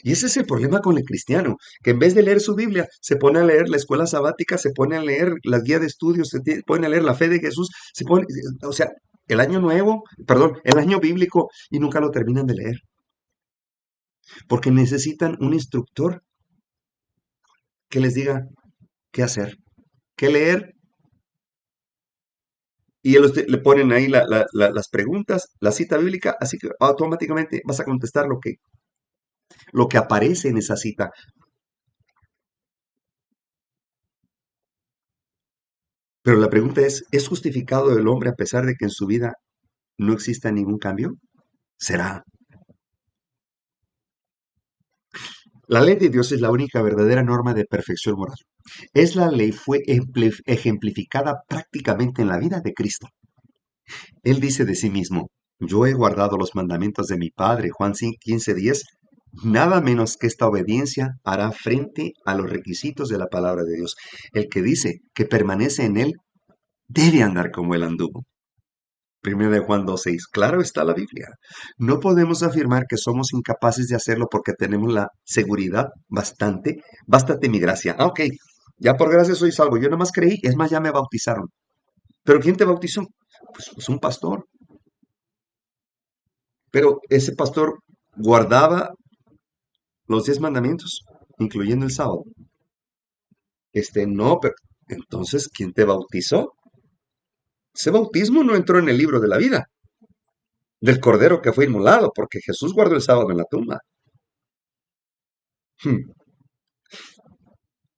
Y ese es el problema con el cristiano, que en vez de leer su Biblia, se pone a leer la escuela sabática, se pone a leer la guía de estudios, pone a leer la fe de Jesús, o sea, el año nuevo, perdón, el año bíblico, y nunca lo terminan de leer. Porque necesitan un instructor que les diga qué hacer, qué leer, y ellos le ponen ahí las preguntas, la cita bíblica, así que automáticamente vas a contestar lo que aparece en esa cita. Pero la pregunta ¿es justificado el hombre a pesar de que en su vida no exista ningún cambio? ¿Será? La ley de Dios es la única verdadera norma de perfección moral. La ley fue ejemplificada prácticamente en la vida de Cristo. Él dice de sí mismo, yo he guardado los mandamientos de mi Padre, Juan 15:10, nada menos que esta obediencia hará frente a los requisitos de la palabra de Dios. El que dice que permanece en él debe andar como él anduvo. Primero de Juan 2:6. Claro está la Biblia. No podemos afirmar que somos incapaces de hacerlo porque tenemos la seguridad bástate mi gracia. Ok, ya por gracia soy salvo. Yo nomás creí, es más, ya me bautizaron. ¿Pero quién te bautizó? Pues un pastor. Pero ese pastor guardaba los 10 mandamientos, incluyendo el sábado. No, pero entonces, ¿quién te bautizó? Ese bautismo no entró en el libro de la vida del Cordero que fue inmolado, porque Jesús guardó el sábado en la tumba. Hmm.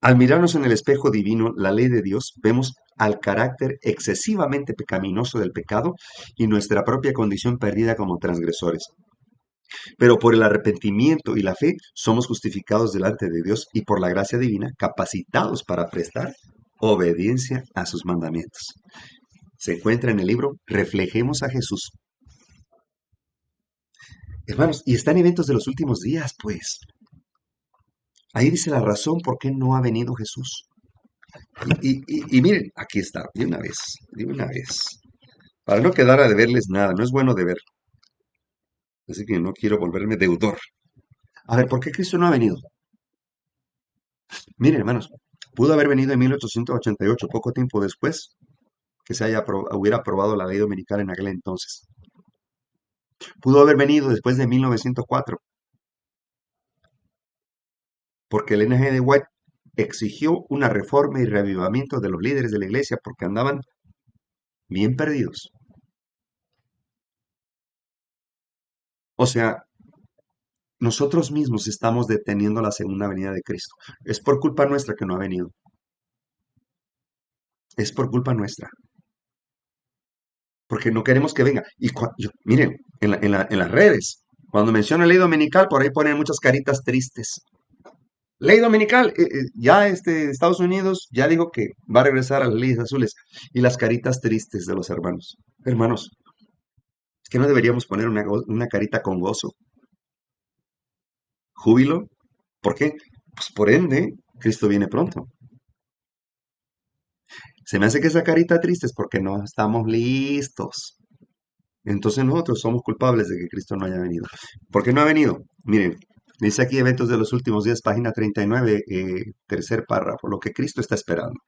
Al mirarnos en el espejo divino, la ley de Dios, vemos al carácter excesivamente pecaminoso del pecado y nuestra propia condición perdida como transgresores. Pero por el arrepentimiento y la fe somos justificados delante de Dios y por la gracia divina capacitados para prestar obediencia a sus mandamientos. Se encuentra en el libro Reflejemos a Jesús. Hermanos, y está en Eventos de los Últimos Días, pues. Ahí dice la razón por qué no ha venido Jesús. Y miren, aquí está, de una vez. Para no quedar a deberles nada, no es bueno deber. Así que no quiero volverme deudor. A ver, ¿por qué Cristo no ha venido? Miren, hermanos, pudo haber venido en 1888, poco tiempo después que hubiera aprobado la ley dominical en aquel entonces. Pudo haber venido después de 1904, porque el N. G. de White exigió una reforma y reavivamiento de los líderes de la iglesia porque andaban bien perdidos. O sea, nosotros mismos estamos deteniendo la segunda venida de Cristo. Es por culpa nuestra que no ha venido. Es por culpa nuestra. Porque no queremos que venga. Y miren, en las redes, cuando menciona ley dominical, por ahí ponen muchas caritas tristes. Ley dominical, ya Estados Unidos ya dijo que va a regresar a las leyes azules. Y las caritas tristes de los hermanos. Hermanos, es que no deberíamos poner una carita con gozo, júbilo. ¿Por qué? Pues por ende, Cristo viene pronto. Se me hace que esa carita triste es porque no estamos listos. Entonces nosotros somos culpables de que Cristo no haya venido. ¿Por qué no ha venido? Miren, dice aquí Eventos de los Últimos Días, página 39, tercer párrafo, lo que Cristo está esperando.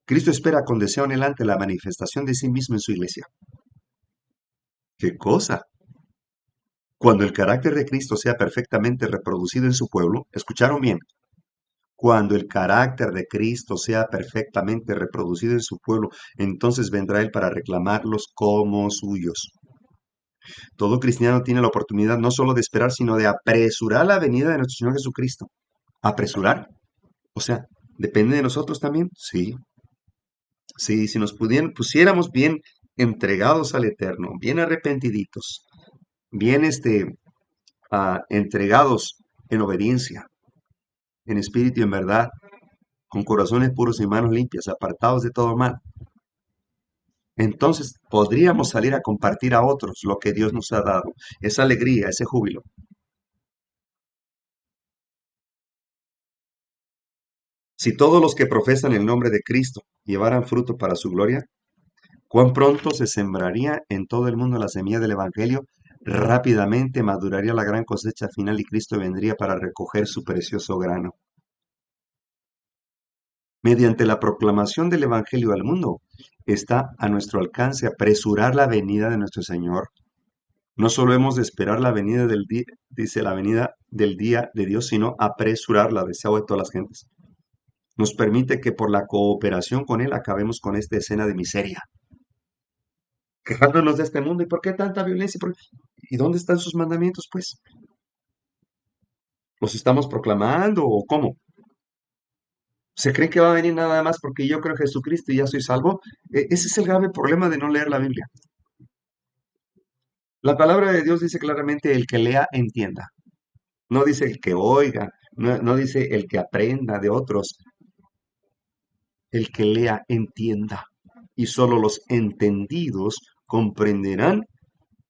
Cristo espera con deseo anhelante la manifestación de sí mismo en su iglesia. ¿Qué cosa? Cuando el carácter de Cristo sea perfectamente reproducido en su pueblo, ¿escucharon bien? Cuando el carácter de Cristo sea perfectamente reproducido en su pueblo, entonces vendrá Él para reclamarlos como suyos. Todo cristiano tiene la oportunidad no solo de esperar, sino de apresurar la venida de nuestro Señor Jesucristo. ¿Apresurar? O sea, ¿depende de nosotros también? Sí. Sí, si nos pusiéramos bien entregados al Eterno, bien arrepentiditos, bien entregados en obediencia, en espíritu y en verdad, con corazones puros y manos limpias, apartados de todo mal, entonces podríamos salir a compartir a otros lo que Dios nos ha dado, esa alegría, ese júbilo. Si todos los que profesan el nombre de Cristo llevaran fruto para su gloria, cuán pronto se sembraría en todo el mundo la semilla del Evangelio, rápidamente maduraría la gran cosecha final y Cristo vendría para recoger su precioso grano. Mediante la proclamación del Evangelio al mundo, está a nuestro alcance apresurar la venida de nuestro Señor. No solo hemos de esperar la venida del día, dice la venida del día de Dios, sino apresurar la deseo de todas las gentes. Nos permite que por la cooperación con Él acabemos con esta escena de miseria. Quejándonos de este mundo. ¿Y por qué tanta violencia? ¿Y dónde están sus mandamientos, pues? ¿Los estamos proclamando o cómo? ¿Se cree que va a venir nada más porque yo creo en Jesucristo y ya soy salvo? Ese es el grave problema de no leer la Biblia. La palabra de Dios dice claramente el que lea, entienda. No dice el que oiga, no dice el que aprenda de otros. El que lea, entienda. Y solo los entendidos comprenderán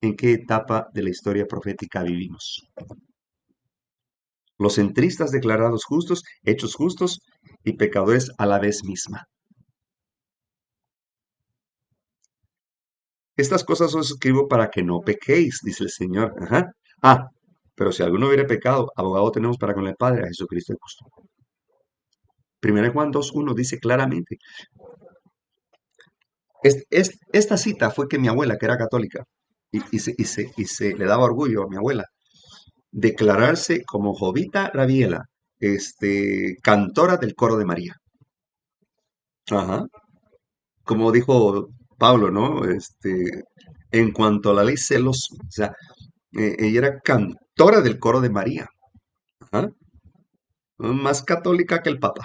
en qué etapa de la historia profética vivimos. Los centristas declarados justos, hechos justos y pecadores a la vez misma. Estas cosas os escribo para que no pequéis, dice el Señor. Ajá. Ah, pero si alguno hubiere pecado, abogado tenemos para con el Padre, a Jesucristo el justo. 1 Juan 2:1 dice claramente. Esta cita fue que mi abuela, que era católica, y se le daba orgullo a mi abuela, declararse como Jovita Rabiela, cantora del coro de María. Ajá. Como dijo Pablo, ¿no? En cuanto a la ley celos, o sea, ella era cantora del coro de María. Ajá. Más católica que el Papa.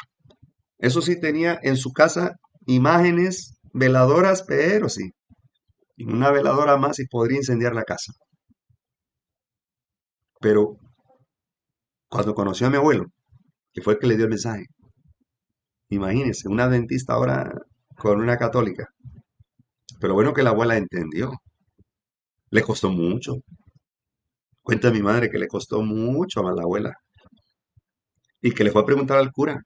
Eso sí, tenía en su casa imágenes veladoras, pero sí, una veladora más y podría incendiar la casa. Pero cuando conoció a mi abuelo, que fue el que le dio el mensaje, imagínense, una adventista ahora con una católica. Pero bueno que la abuela entendió. Le costó mucho. Cuenta mi madre que le costó mucho a la abuela. Y que le fue a preguntar al cura.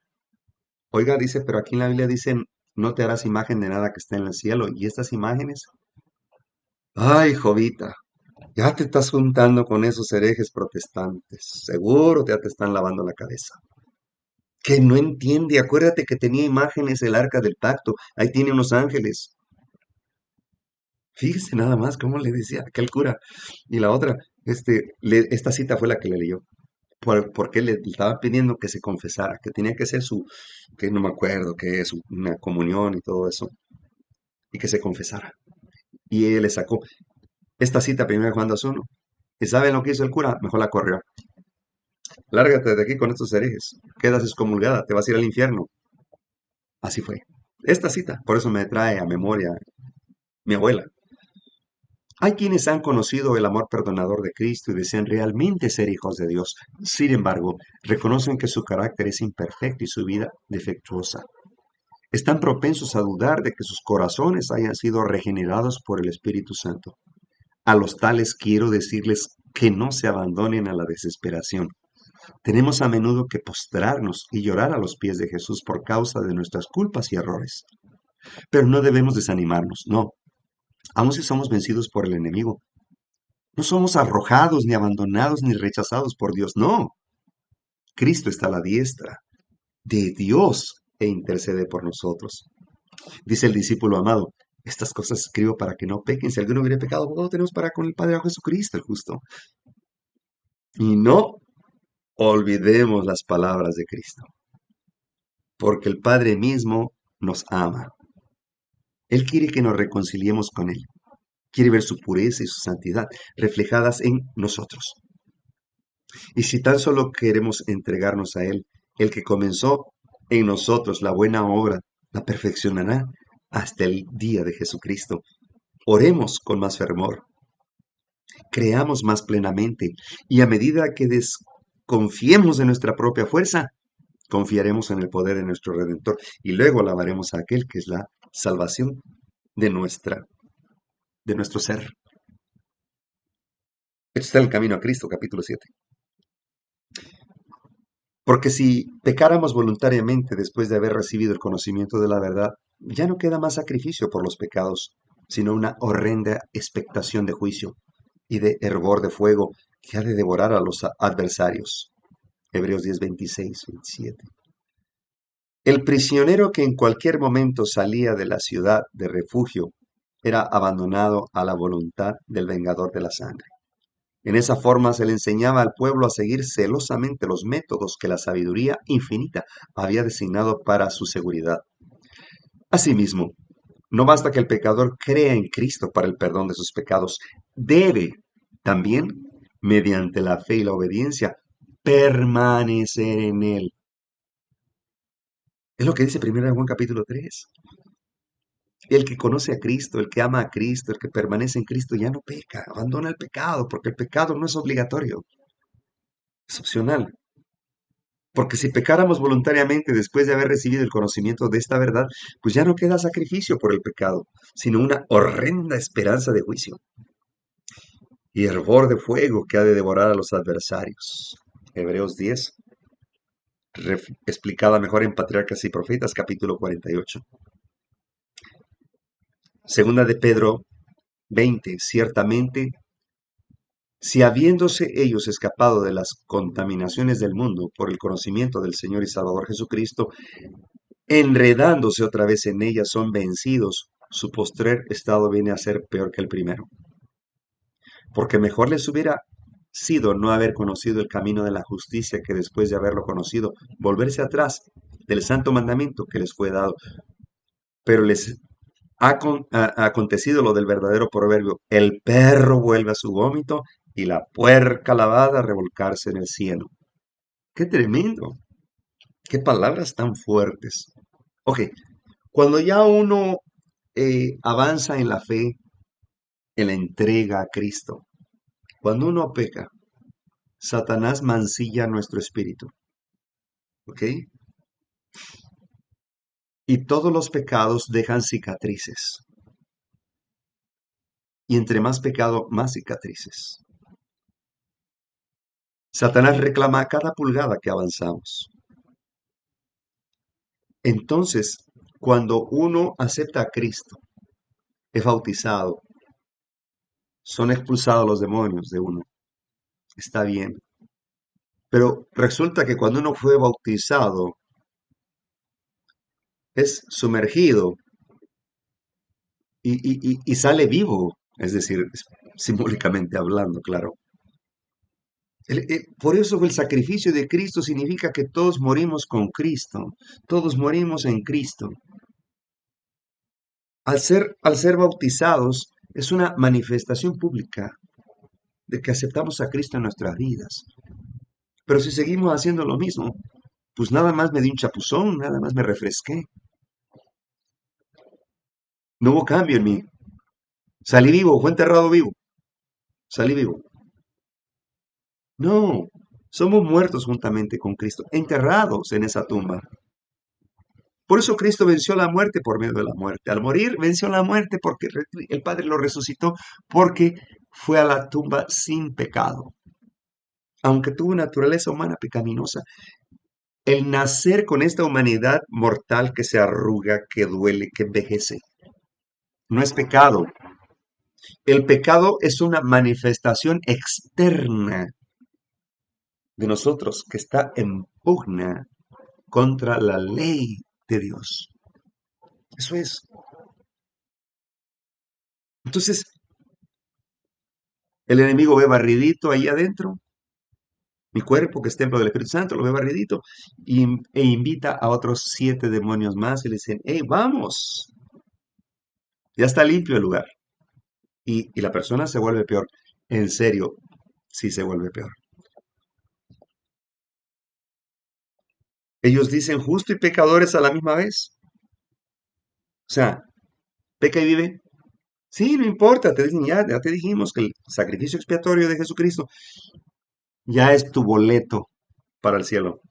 Oiga, dice, pero aquí en la Biblia dicen, no te harás imagen de nada que esté en el cielo. ¿Y estas imágenes? Ay, Jovita, ya te estás juntando con esos herejes protestantes. Seguro ya te están lavando la cabeza. Que no entiende. Acuérdate que tenía imágenes el arca del pacto. Ahí tiene unos ángeles. Fíjese nada más cómo le decía aquel cura. Y la otra, esta cita fue la que le leyó. Porque le estaba pidiendo que se confesara, que tenía que ser que no me acuerdo, que es una comunión y todo eso, y que se confesara. Y él le sacó esta cita, 1 Juan 2:1. ¿Y saben lo que hizo el cura? Mejor la corrió. Lárgate de aquí con estos herejes. Quedas excomulgada, te vas a ir al infierno. Así fue. Esta cita, por eso me trae a memoria mi abuela. Hay quienes han conocido el amor perdonador de Cristo y desean realmente ser hijos de Dios. Sin embargo, reconocen que su carácter es imperfecto y su vida defectuosa. Están propensos a dudar de que sus corazones hayan sido regenerados por el Espíritu Santo. A los tales quiero decirles que no se abandonen a la desesperación. Tenemos a menudo que postrarnos y llorar a los pies de Jesús por causa de nuestras culpas y errores. Pero no debemos desanimarnos, no. Aun si somos vencidos por el enemigo, no somos arrojados, ni abandonados, ni rechazados por Dios, no. Cristo está a la diestra de Dios e intercede por nosotros. Dice el discípulo amado, estas cosas escribo para que no pequen. Si alguno hubiera pecado, abogado tenemos para con el Padre, a Jesucristo el justo. Y no olvidemos las palabras de Cristo, porque el Padre mismo nos ama. Él quiere que nos reconciliemos con Él. Quiere ver su pureza y su santidad reflejadas en nosotros. Y si tan solo queremos entregarnos a Él, el que comenzó en nosotros la buena obra, la perfeccionará hasta el día de Jesucristo. Oremos con más fervor, creamos más plenamente, y a medida que desconfiemos de nuestra propia fuerza, confiaremos en el poder de nuestro Redentor, y luego alabaremos a aquel que es la salvación de nuestro ser. Esto está en el Camino a Cristo, capítulo 7. Porque si pecáramos voluntariamente después de haber recibido el conocimiento de la verdad, ya no queda más sacrificio por los pecados, sino una horrenda expectación de juicio y de hervor de fuego que ha de devorar a los adversarios. Hebreos 10, 26, 27. El prisionero que en cualquier momento salía de la ciudad de refugio era abandonado a la voluntad del vengador de la sangre. En esa forma se le enseñaba al pueblo a seguir celosamente los métodos que la sabiduría infinita había designado para su seguridad. Asimismo, no basta que el pecador crea en Cristo para el perdón de sus pecados, debe también, mediante la fe y la obediencia, permanecer en Él. Es lo que dice 1 Juan capítulo 3. El que conoce a Cristo, el que ama a Cristo, el que permanece en Cristo ya no peca, abandona el pecado, porque el pecado no es obligatorio, es opcional. Porque si pecáramos voluntariamente después de haber recibido el conocimiento de esta verdad, pues ya no queda sacrificio por el pecado, sino una horrenda esperanza de juicio y hervor de fuego que ha de devorar a los adversarios. Hebreos 10, explicada mejor en Patriarcas y Profetas, capítulo 48. Segunda de Pedro 20. Ciertamente, si habiéndose ellos escapado de las contaminaciones del mundo por el conocimiento del Señor y Salvador Jesucristo, enredándose otra vez en ellas, son vencidos, su postrer estado viene a ser peor que el primero. Porque mejor les hubiera sido no haber conocido el camino de la justicia que después de haberlo conocido, volverse atrás del santo mandamiento que les fue dado. Pero les ha acontecido lo del verdadero proverbio: el perro vuelve a su vómito y la puerca lavada a revolcarse en el cielo. ¡Qué tremendo! ¡Qué palabras tan fuertes! Ok, cuando ya uno avanza en la fe, en la entrega a Cristo, cuando uno peca, Satanás mancilla nuestro espíritu, ¿ok? Y todos los pecados dejan cicatrices. Y entre más pecado, más cicatrices. Satanás reclama cada pulgada que avanzamos. Entonces, cuando uno acepta a Cristo, es bautizado, son expulsados los demonios de uno. Está bien. Pero resulta que cuando uno fue bautizado, es sumergido y sale vivo, es decir, simbólicamente hablando, claro. Por eso el sacrificio de Cristo significa que todos morimos con Cristo, todos morimos en Cristo. Al ser bautizados, es una manifestación pública de que aceptamos a Cristo en nuestras vidas. Pero si seguimos haciendo lo mismo, pues nada más me di un chapuzón, nada más me refresqué. No hubo cambio en mí. Salí vivo, fue enterrado vivo. Salí vivo. No, somos muertos juntamente con Cristo, enterrados en esa tumba. Por eso Cristo venció la muerte por medio de la muerte. Al morir, venció la muerte porque el Padre lo resucitó, porque fue a la tumba sin pecado. Aunque tuvo naturaleza humana pecaminosa, el nacer con esta humanidad mortal que se arruga, que duele, que envejece, no es pecado. El pecado es una manifestación externa de nosotros que está en pugna contra la ley de Dios. Eso es. Entonces, el enemigo ve barridito ahí adentro, mi cuerpo, que es templo del Espíritu Santo, lo ve barridito, e invita a otros 7 demonios más y le dicen: hey, vamos, ya está limpio el lugar. Y la persona se vuelve peor. En serio, sí se vuelve peor. Ellos dicen justo y pecadores a la misma vez. O sea, peca y vive. Sí, no importa, te dicen, ya te dijimos que el sacrificio expiatorio de Jesucristo ya es tu boleto para el cielo.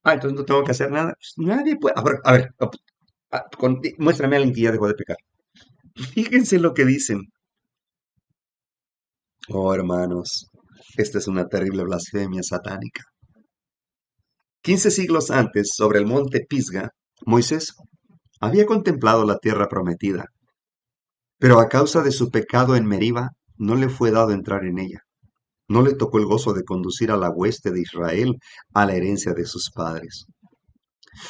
Entonces no tengo que hacer nada. Pues nadie puede. A ver, muéstrame a alguien que ya dejó de pecar. Fíjense lo que dicen. Oh, hermanos, esta es una terrible blasfemia satánica. 15 siglos antes, sobre el monte Pisga, Moisés había contemplado la tierra prometida, pero a causa de su pecado en Meriba, no le fue dado entrar en ella. No le tocó el gozo de conducir a la hueste de Israel a la herencia de sus padres.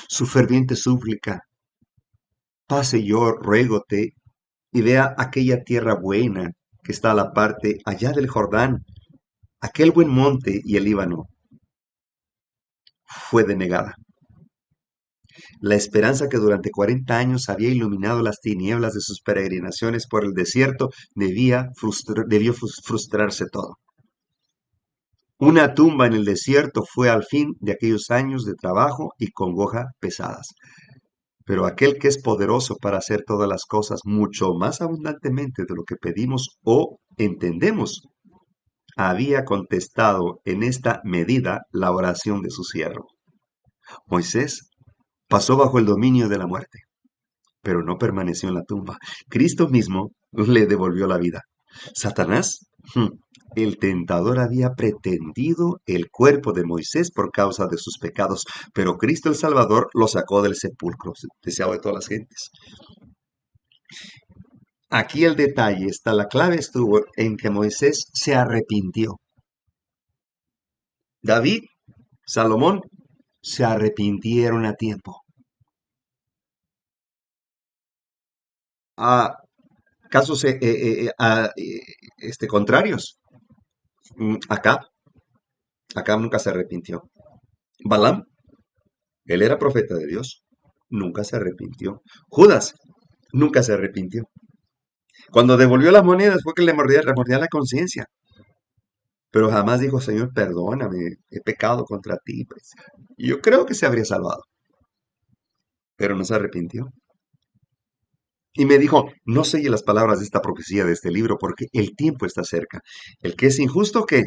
Su ferviente súplica: pase yo, ruégote, y vea aquella tierra buena que está a la parte allá del Jordán, aquel buen monte y el Líbano, fue denegada. La esperanza que durante 40 años había iluminado las tinieblas de sus peregrinaciones por el desierto debió frustrarse todo. Una tumba en el desierto fue al fin de aquellos años de trabajo y congoja pesadas. Pero aquel que es poderoso para hacer todas las cosas mucho más abundantemente de lo que pedimos o entendemos, había contestado en esta medida la oración de su siervo. Moisés pasó bajo el dominio de la muerte, pero no permaneció en la tumba. Cristo mismo le devolvió la vida. Satanás, el tentador, había pretendido el cuerpo de Moisés por causa de sus pecados, pero Cristo el Salvador lo sacó del sepulcro, deseado de todas las gentes. Aquí el detalle está, la clave estuvo en que Moisés se arrepintió. David, Salomón, se arrepintieron a tiempo. A casos contrarios. Acab nunca se arrepintió. Balaam, él era profeta de Dios, nunca se arrepintió. Judas, nunca se arrepintió. Cuando devolvió las monedas fue que le mordía la conciencia. Pero jamás dijo, Señor, perdóname, he pecado contra ti. Pues. Y yo creo que se habría salvado, pero no se arrepintió. Y me dijo, no selle las palabras de esta profecía de este libro, porque el tiempo está cerca. El que es injusto, ¿qué?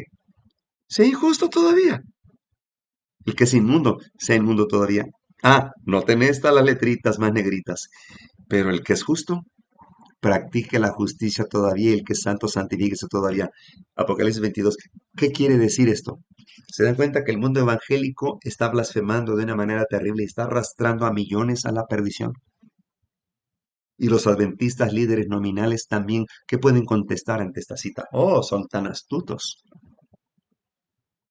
Sea injusto todavía. El que es inmundo, sea inmundo todavía. Noten estas las letritas más negritas. Pero el que es justo, practique la justicia todavía. El que es santo, santifíquese todavía. Apocalipsis 22. ¿Qué quiere decir esto? Se dan cuenta que el mundo evangélico está blasfemando de una manera terrible y está arrastrando a millones a la perdición. Y los adventistas líderes nominales también, ¿qué pueden contestar ante esta cita? Oh, son tan astutos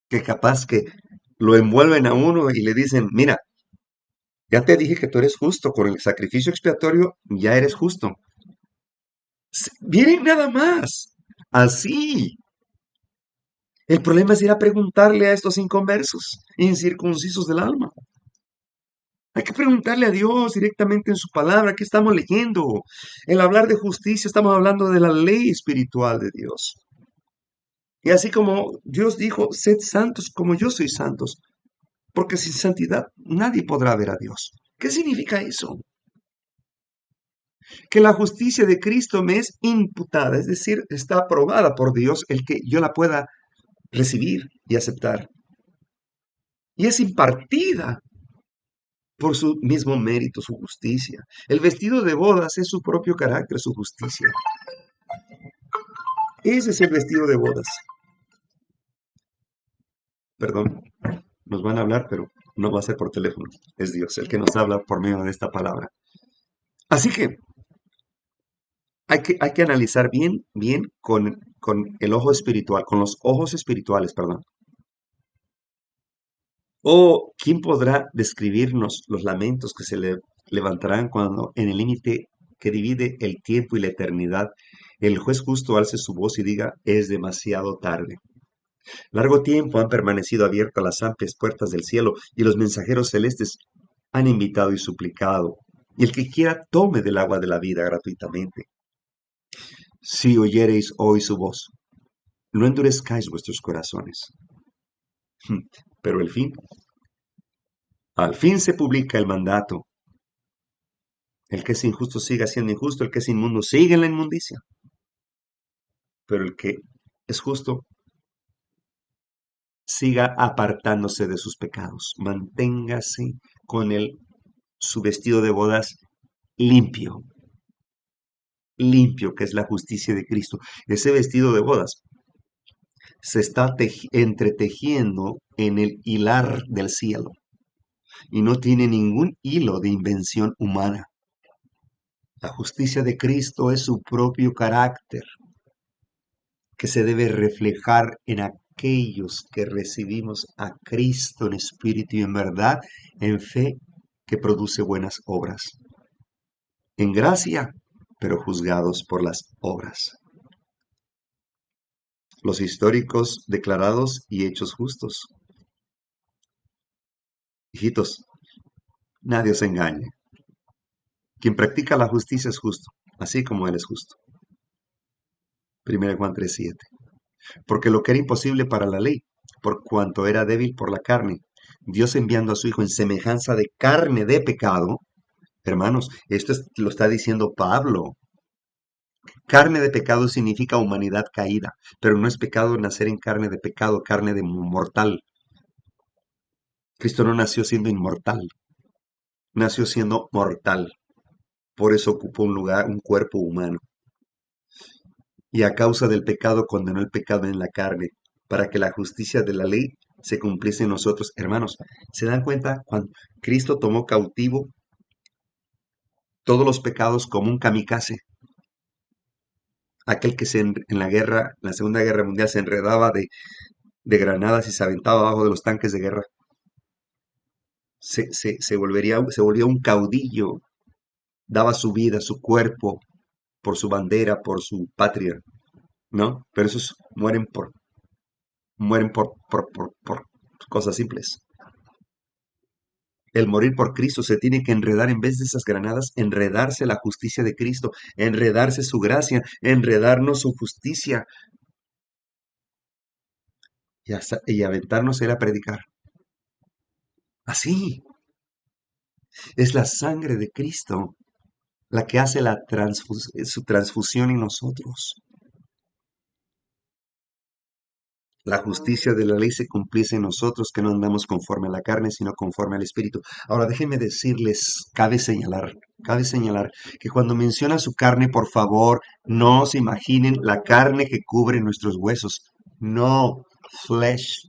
que capaz que lo envuelven a uno y le dicen, mira, ya te dije que tú eres justo, con el sacrificio expiatorio ya eres justo. Vienen nada más, así. El problema es ir a preguntarle a estos inconversos, incircuncisos del alma. Hay que preguntarle a Dios directamente en su palabra, ¿qué estamos leyendo? El hablar de justicia, estamos hablando de la ley espiritual de Dios. Y así como Dios dijo, sed santos como yo soy santos, porque sin santidad nadie podrá ver a Dios. ¿Qué significa eso? Que la justicia de Cristo me es imputada, es decir, está aprobada por Dios el que yo la pueda recibir y aceptar. Y es impartida por su mismo mérito, su justicia. El vestido de bodas es su propio carácter, su justicia. Ese es el vestido de bodas. Perdón, nos van a hablar, pero no va a ser por teléfono. Es Dios el que nos habla por medio de esta palabra. Así que hay que analizar bien con el ojo espiritual, con los ojos espirituales, perdón. ¿Quién podrá describirnos los lamentos que se levantarán cuando en el límite que divide el tiempo y la eternidad, el juez justo alce su voz y diga, es demasiado tarde? Largo tiempo han permanecido abiertas las amplias puertas del cielo y los mensajeros celestes han invitado y suplicado, y el que quiera tome del agua de la vida gratuitamente. Si oyereis hoy su voz, no endurezcáis vuestros corazones. Pero al fin se publica el mandato. El que es injusto siga siendo injusto, el que es inmundo sigue en la inmundicia. Pero el que es justo siga apartándose de sus pecados. Manténgase con su vestido de bodas limpio. Limpio, que es la justicia de Cristo. Ese vestido de bodas se está entretejiendo en el hilar del cielo y no tiene ningún hilo de invención humana. La justicia de Cristo es su propio carácter, que se debe reflejar en aquellos que recibimos a Cristo en espíritu y en verdad, en fe, que produce buenas obras. En gracia, pero juzgados por las obras. Los históricos declarados y hechos justos. Hijitos, nadie os engañe. Quien practica la justicia es justo, así como Él es justo. 1 Juan 3:7. Porque lo que era imposible para la ley, por cuanto era débil por la carne, Dios enviando a su Hijo en semejanza de carne de pecado. Hermanos, esto lo está diciendo Pablo. Carne de pecado significa humanidad caída, pero no es pecado nacer en carne de pecado, carne de mortal. Cristo no nació siendo inmortal, nació siendo mortal. Por eso ocupó un lugar, un cuerpo humano. Y a causa del pecado condenó el pecado en la carne, para que la justicia de la ley se cumpliese en nosotros. Hermanos, ¿se dan cuenta cuando Cristo tomó cautivo todos los pecados como un kamikaze? aquel que en la guerra, en la Segunda Guerra Mundial, se enredaba de granadas y se aventaba abajo de los tanques de guerra. Se volvía un caudillo, daba su vida, su cuerpo, por su bandera, por su patria, ¿no? Pero esos mueren por cosas simples. El morir por Cristo se tiene que enredar en vez de esas granadas, enredarse la justicia de Cristo, enredarse su gracia, enredarnos su justicia y aventarnos él a predicar. Así es la sangre de Cristo la que hace su transfusión en nosotros. La justicia de la ley se cumpliese en nosotros, que no andamos conforme a la carne, sino conforme al Espíritu. Ahora déjenme decirles, cabe señalar que cuando menciona su carne, por favor, no se imaginen la carne que cubre nuestros huesos. No, flesh.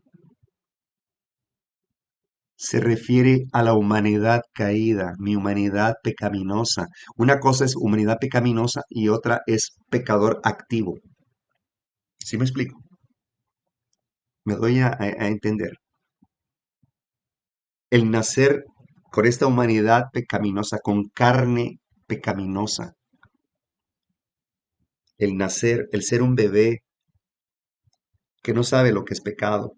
Se refiere a la humanidad caída, mi humanidad pecaminosa. Una cosa es humanidad pecaminosa y otra es pecador activo. ¿Sí me explico? Me doy a entender. El nacer con esta humanidad pecaminosa, con carne pecaminosa, el nacer, el ser un bebé que no sabe lo que es pecado,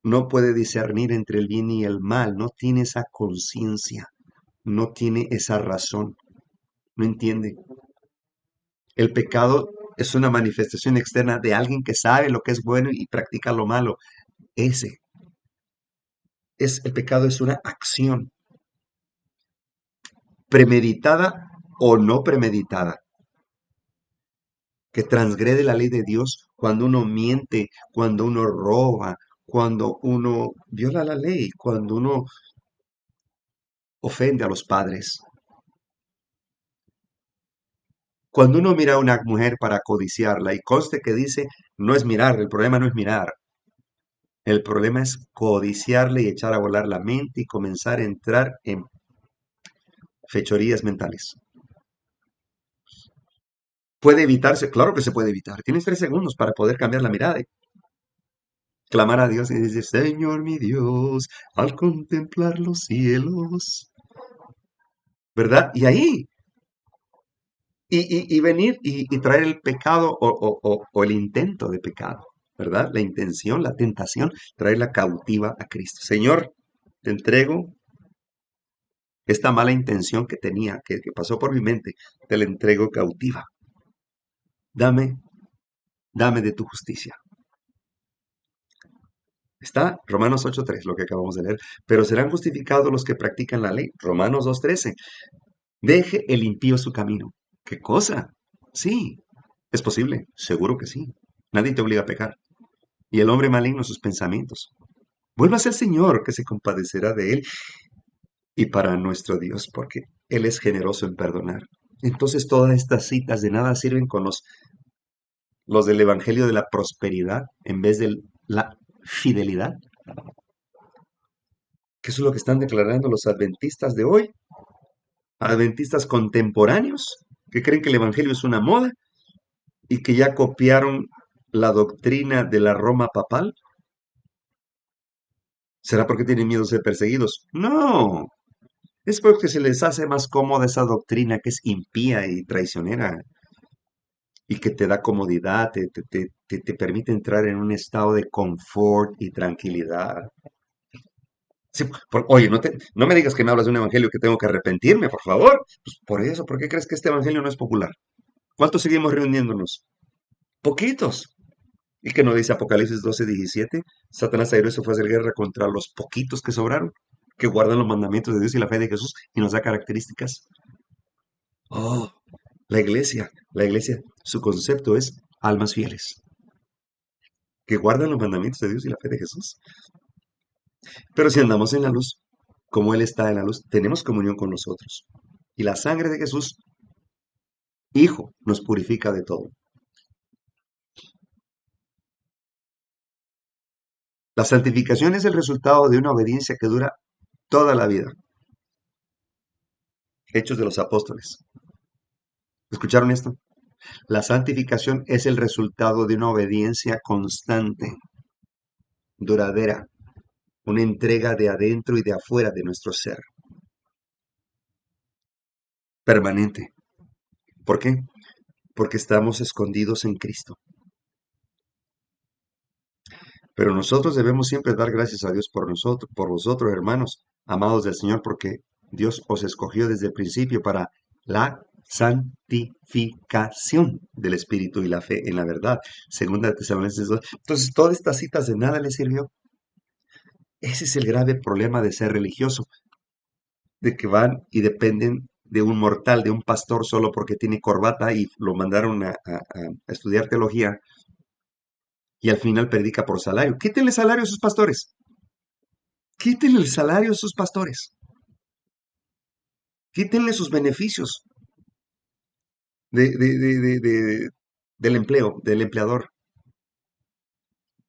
no puede discernir entre el bien y el mal, no tiene esa conciencia, no tiene esa razón, no entiende. El pecado es una manifestación externa de alguien que sabe lo que es bueno y practica lo malo. El pecado es una acción premeditada o no premeditada, que transgrede la ley de Dios cuando uno miente, cuando uno roba, cuando uno viola la ley, cuando uno ofende a los padres. Cuando uno mira a una mujer para codiciarla y conste que dice, no es mirar, el problema no es mirar. El problema es codiciarle y echar a volar la mente y comenzar a entrar en fechorías mentales. ¿Puede evitarse? Claro que se puede evitar. Tienes 3 segundos para poder cambiar la mirada y clamar a Dios y decir, Señor mi Dios, al contemplar los cielos, ¿verdad? Y ahí, y venir y traer el pecado o el intento de pecado, ¿verdad? La intención, la tentación, traerla cautiva a Cristo. Señor, te entrego esta mala intención que tenía, que pasó por mi mente, te la entrego cautiva. Dame de tu justicia. Está Romanos 8:3, lo que acabamos de leer. Pero serán justificados los que practican la ley. Romanos 2:13. Deje el impío su camino. ¿Qué cosa? Sí, es posible, seguro que sí. Nadie te obliga a pecar. Y el hombre maligno sus pensamientos. Vuélvase al Señor, que se compadecerá de él, y para nuestro Dios, porque Él es generoso en perdonar. Entonces todas estas citas de nada sirven con los del Evangelio de la prosperidad en vez de la fidelidad, que eso es lo que están declarando los adventistas de hoy, adventistas contemporáneos, que creen que el Evangelio es una moda y que ya copiaron la doctrina de la Roma papal. ¿Será porque tienen miedo de ser perseguidos? No, es porque se les hace más cómoda esa doctrina que es impía y traicionera y que te da comodidad, te permite entrar en un estado de confort y tranquilidad. Sí, oye, no me digas que me hablas de un evangelio que tengo que arrepentirme, por favor. Pues por eso, ¿por qué crees que este evangelio no es popular? ¿Cuántos seguimos reuniéndonos? Poquitos. ¿Y que no dice Apocalipsis 12:17? Satanás airó y se fue a hacer guerra contra los poquitos que sobraron, que guardan los mandamientos de Dios y la fe de Jesús y nos da características. Oh, la iglesia, su concepto es almas fieles, que guardan los mandamientos de Dios y la fe de Jesús. Pero si andamos en la luz, como Él está en la luz, tenemos comunión con nosotros. Y la sangre de Jesús, Hijo, nos purifica de todo. La santificación es el resultado de una obediencia que dura toda la vida. Hechos de los Apóstoles. ¿Escucharon esto? La santificación es el resultado de una obediencia constante, duradera, una entrega de adentro y de afuera de nuestro ser, permanente. ¿Por qué? Porque estamos escondidos en Cristo. Pero nosotros debemos siempre dar gracias a Dios por nosotros, por vosotros, hermanos, amados del Señor, porque Dios os escogió desde el principio para la santificación del Espíritu y la fe en la verdad. Segunda de Tesalonicenses 2. Entonces, todas estas citas de nada le sirvió. Ese es el grave problema de ser religioso, de que van y dependen de un mortal, de un pastor solo porque tiene corbata y lo mandaron a estudiar teología y al final predica por salario. Quítenle salario a sus pastores. Quítenle el salario a sus pastores. Quítenle sus beneficios de, de- de- de- de- del empleo, del empleador.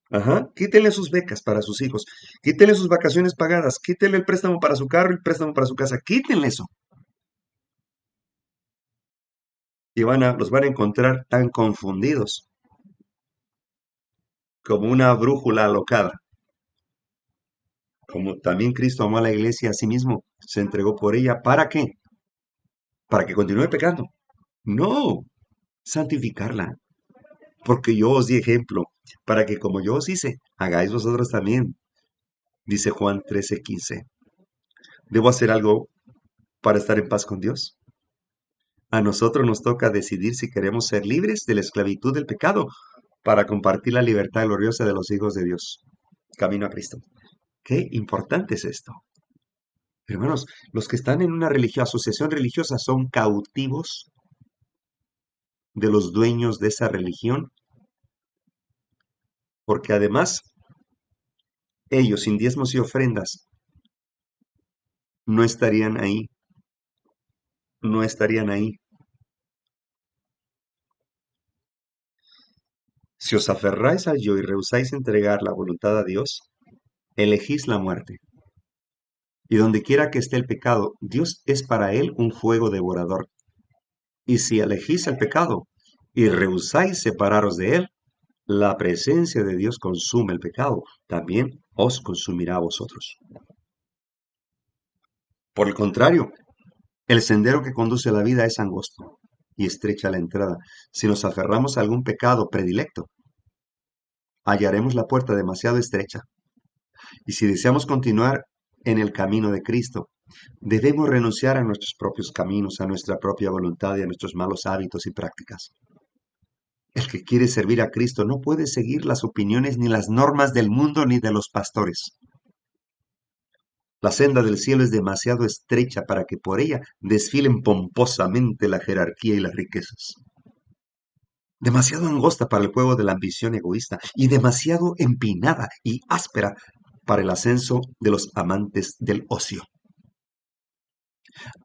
Ajá. Quítenle sus becas para sus hijos. Quítenle sus vacaciones pagadas. Quítenle el préstamo para su carro y el préstamo para su casa. Quítenle eso. Y los van a encontrar tan confundidos como una brújula alocada. Como también Cristo amó a la iglesia a sí mismo, se entregó por ella. ¿Para qué? ¿Para que continúe pecando? No, santificarla. Porque yo os di ejemplo, para que como yo os hice, hagáis vosotros también. Dice Juan 13:15. ¿Debo hacer algo para estar en paz con Dios? A nosotros nos toca decidir si queremos ser libres de la esclavitud del pecado para compartir la libertad gloriosa de los hijos de Dios. Camino a Cristo. Qué importante es esto. Hermanos, los que están en una asociación religiosa son cautivos de los dueños de esa religión, porque además ellos sin diezmos y ofrendas no estarían ahí, no estarían ahí. Si os aferráis a yo y rehusáis entregar la voluntad a Dios, elegís la muerte. Y donde quiera que esté el pecado, Dios es para él un fuego devorador. Y si elegís el pecado y rehusáis separaros de él, la presencia de Dios consume el pecado, también os consumirá a vosotros. Por el contrario, el sendero que conduce a la vida es angosto y estrecha la entrada. Si nos aferramos a algún pecado predilecto, hallaremos la puerta demasiado estrecha. Y si deseamos continuar en el camino de Cristo, debemos renunciar a nuestros propios caminos, a nuestra propia voluntad y a nuestros malos hábitos y prácticas. El que quiere servir a Cristo no puede seguir las opiniones ni las normas del mundo ni de los pastores. La senda del cielo es demasiado estrecha para que por ella desfilen pomposamente la jerarquía y las riquezas. Demasiado angosta para el juego de la ambición egoísta y demasiado empinada y áspera para el ascenso de los amantes del ocio.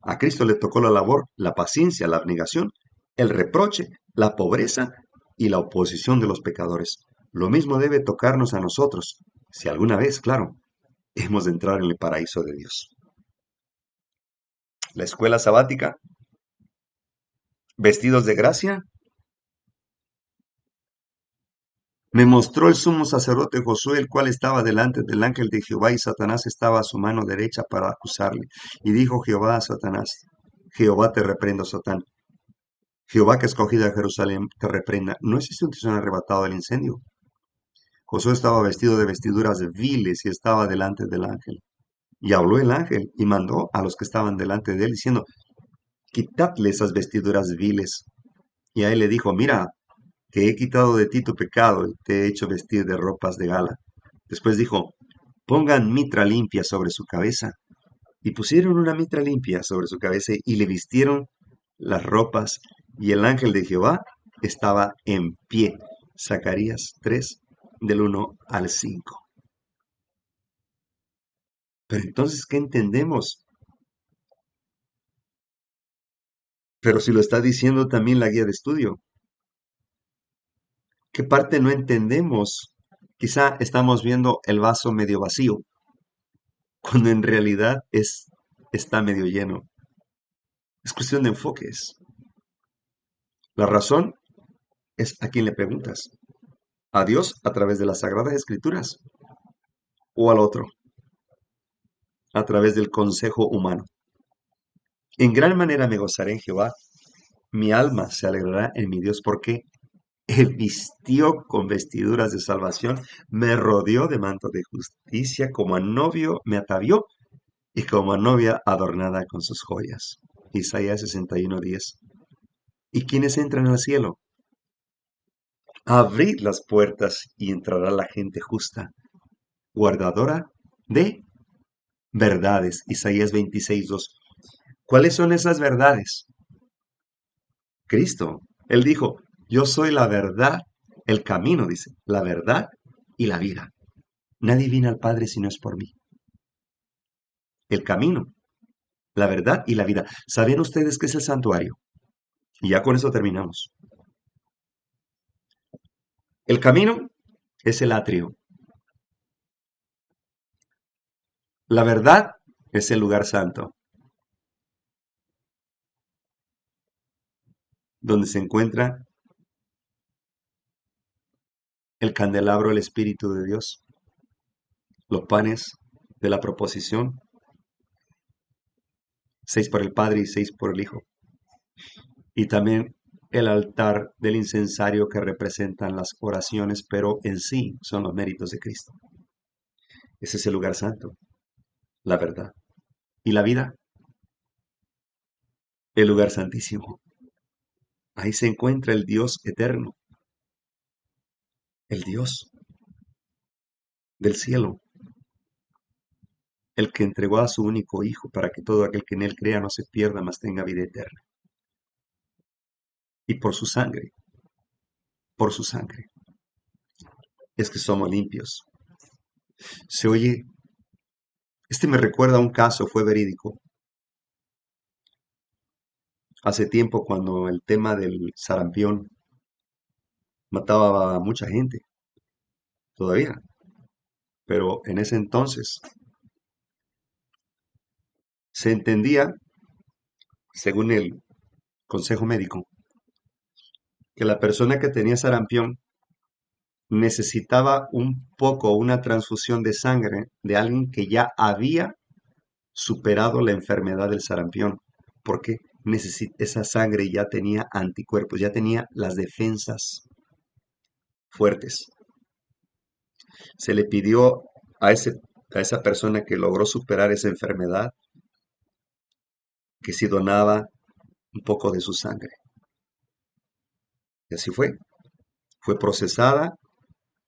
A Cristo le tocó la labor, la paciencia, la abnegación, el reproche, la pobreza y la oposición de los pecadores. Lo mismo debe tocarnos a nosotros, si alguna vez, claro, hemos de entrar en el paraíso de Dios. La escuela sabática, vestidos de gracia, me mostró el sumo sacerdote Josué, el cual estaba delante del ángel de Jehová, y Satanás estaba a su mano derecha para acusarle. Y dijo Jehová a Satanás: Jehová te reprenda, Satán. Jehová que ha escogido a Jerusalén te reprenda. ¿No es este un tizón arrebatado del incendio? Josué estaba vestido de vestiduras viles y estaba delante del ángel. Y habló el ángel y mandó a los que estaban delante de él, diciendo: Quitadle esas vestiduras viles. Y a él le dijo: Mira, que he quitado de ti tu pecado y te he hecho vestir de ropas de gala. Después dijo: Pongan mitra limpia sobre su cabeza. Y pusieron una mitra limpia sobre su cabeza y le vistieron las ropas, y el ángel de Jehová estaba en pie. Zacarías 3, del 1 al 5. Pero entonces, ¿qué entendemos? Pero si lo está diciendo también la guía de estudio, ¿qué parte no entendemos? Quizá estamos viendo el vaso medio vacío, cuando en realidad está medio lleno. Es cuestión de enfoques. La razón es a quien le preguntas. ¿A Dios a través de las Sagradas Escrituras o al otro a través del consejo humano? En gran manera me gozaré en Jehová, mi alma se alegrará en mi Dios, porque Él vistió con vestiduras de salvación, me rodeó de manto de justicia, como a novio me atavió y como a novia adornada con sus joyas. Isaías 61:10. ¿Y quiénes entran al cielo? Abrid las puertas y entrará la gente justa, guardadora de verdades. Isaías 26:2. ¿Cuáles son esas verdades? Cristo. Él dijo, yo soy la verdad, el camino, dice, la verdad y la vida. Nadie viene al Padre si no es por mí. El camino, la verdad y la vida. ¿Sabían ustedes qué es el santuario? Y ya con eso terminamos. El camino es el atrio. La verdad es el lugar santo, donde se encuentra el candelabro, el Espíritu de Dios, los panes de la proposición, 6 por el Padre y 6 por el Hijo. Y también el altar del incensario que representan las oraciones, pero en sí son los méritos de Cristo. Ese es el lugar santo, la verdad. Y la vida, el lugar santísimo. Ahí se encuentra el Dios eterno, el Dios del cielo, el que entregó a su único Hijo para que todo aquel que en él crea no se pierda, mas tenga vida eterna. Y por su sangre, es que somos limpios. Se oye, este me recuerda a un caso, fue verídico. Hace tiempo cuando el tema del sarampión mataba a mucha gente, todavía, pero en ese entonces se entendía, según el consejo médico, que la persona que tenía sarampión necesitaba un poco, una transfusión de sangre de alguien que ya había superado la enfermedad del sarampión, porque esa sangre ya tenía anticuerpos, ya tenía las defensas fuertes. Se le pidió a, a esa persona que logró superar esa enfermedad que si donaba un poco de su sangre. Y así fue. Fue procesada,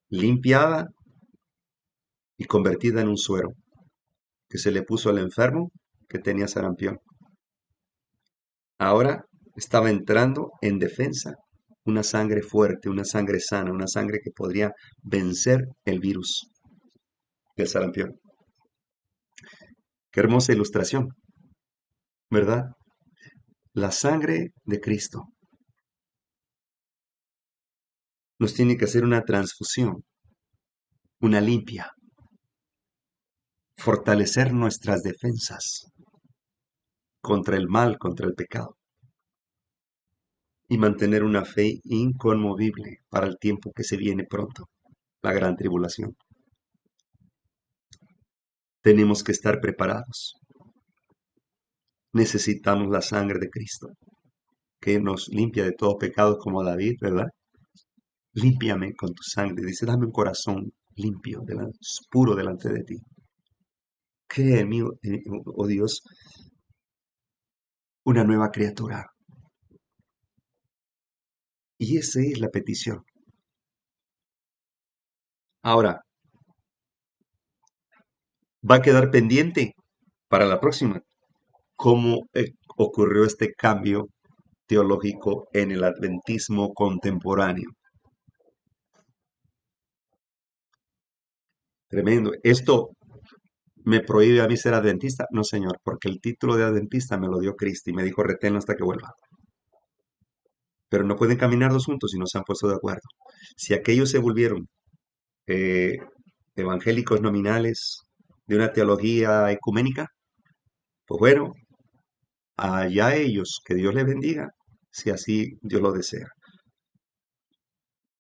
limpiada y convertida en un suero que se le puso al enfermo que tenía sarampión. Ahora estaba entrando en defensa una sangre fuerte, una sangre sana, una sangre que podría vencer el virus del sarampión. Qué hermosa ilustración, ¿verdad? La sangre de Cristo nos tiene que hacer una transfusión, una limpia, fortalecer nuestras defensas contra el mal, contra el pecado, y mantener una fe inconmovible para el tiempo que se viene pronto, la gran tribulación. Tenemos que estar preparados. Necesitamos la sangre de Cristo, que nos limpia de todo pecado como David, ¿verdad? Límpiame con tu sangre. Dice, dame un corazón limpio, puro delante de ti. Crea en mí, oh Dios, una nueva criatura. Y esa es la petición. Ahora, va a quedar pendiente para la próxima cómo ocurrió este cambio teológico en el adventismo contemporáneo. Tremendo. Esto me prohíbe a mí ser adventista. No, señor, porque el título de adventista me lo dio Cristo y me dijo reténlo hasta que vuelva. Pero no pueden caminar dos juntos si no se han puesto de acuerdo. Si aquellos se volvieron eh, evangélicos nominales de una teología ecuménica, pues bueno, allá ellos, que Dios les bendiga, si así Dios lo desea.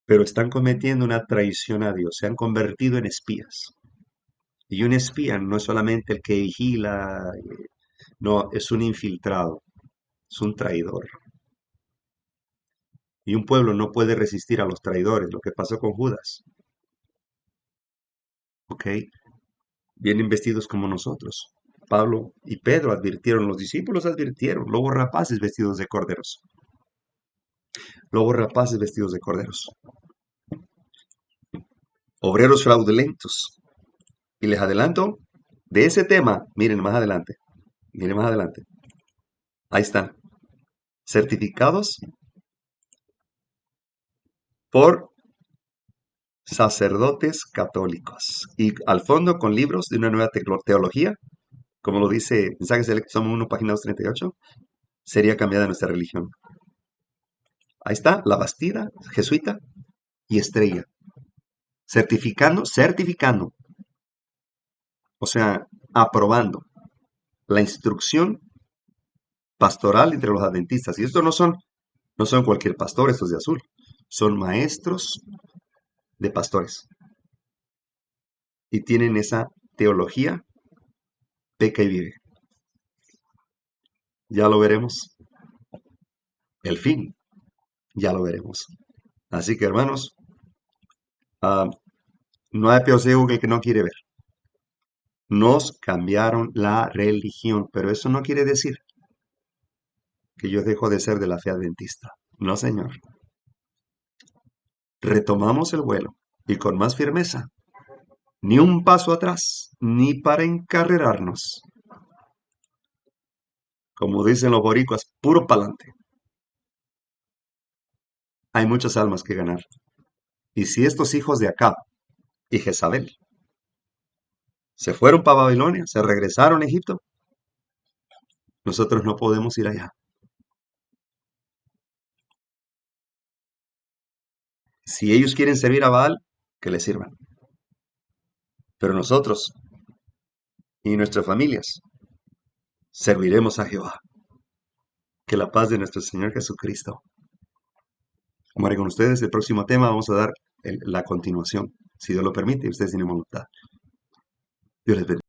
pero están cometiendo una traición a Dios, se han convertido en espías. Y un espía no es solamente el que vigila, no, es un infiltrado, es un traidor. Y un pueblo no puede resistir a los traidores, lo que pasó con Judas. ¿Ok? Vienen vestidos como nosotros. Pablo y Pedro advirtieron, los discípulos advirtieron, lobos rapaces vestidos de corderos. Lobos rapaces vestidos de corderos. Obreros fraudulentos. Y les adelanto, de ese tema, miren más adelante. Miren más adelante. Ahí están. Certificados por sacerdotes católicos. Y al fondo con libros de una nueva teología, como lo dice Mensajes Selectos, Somos 1, página 238, sería cambiada nuestra religión. Ahí está, la Bastida, jesuita y Estrella. Certificando, o sea, aprobando la instrucción pastoral entre los adventistas. Y estos no son cualquier pastor, estos de azul. Son maestros de pastores. Y tienen esa teología, peca y vive. Ya lo veremos. El fin, ya lo veremos. Así que hermanos, no hay peor ciego que el que no quiere ver. Nos cambiaron la religión, pero eso no quiere decir que yo dejo de ser de la fe adventista. No, señor. Retomamos el vuelo y con más firmeza. Ni un paso atrás, ni para encarrerarnos. Como dicen los boricuas, puro pa'lante. Hay muchas almas que ganar. Y si estos hijos de Acab y Jezabel se fueron para Babilonia, se regresaron a Egipto, nosotros no podemos ir allá. Si ellos quieren servir a Baal, que les sirvan. Pero nosotros y nuestras familias serviremos a Jehová. Que la paz de nuestro Señor Jesucristo. Como con ustedes, el próximo tema vamos a dar la continuación, si Dios lo permite y ustedes tienen voluntad. Dios les bendiga.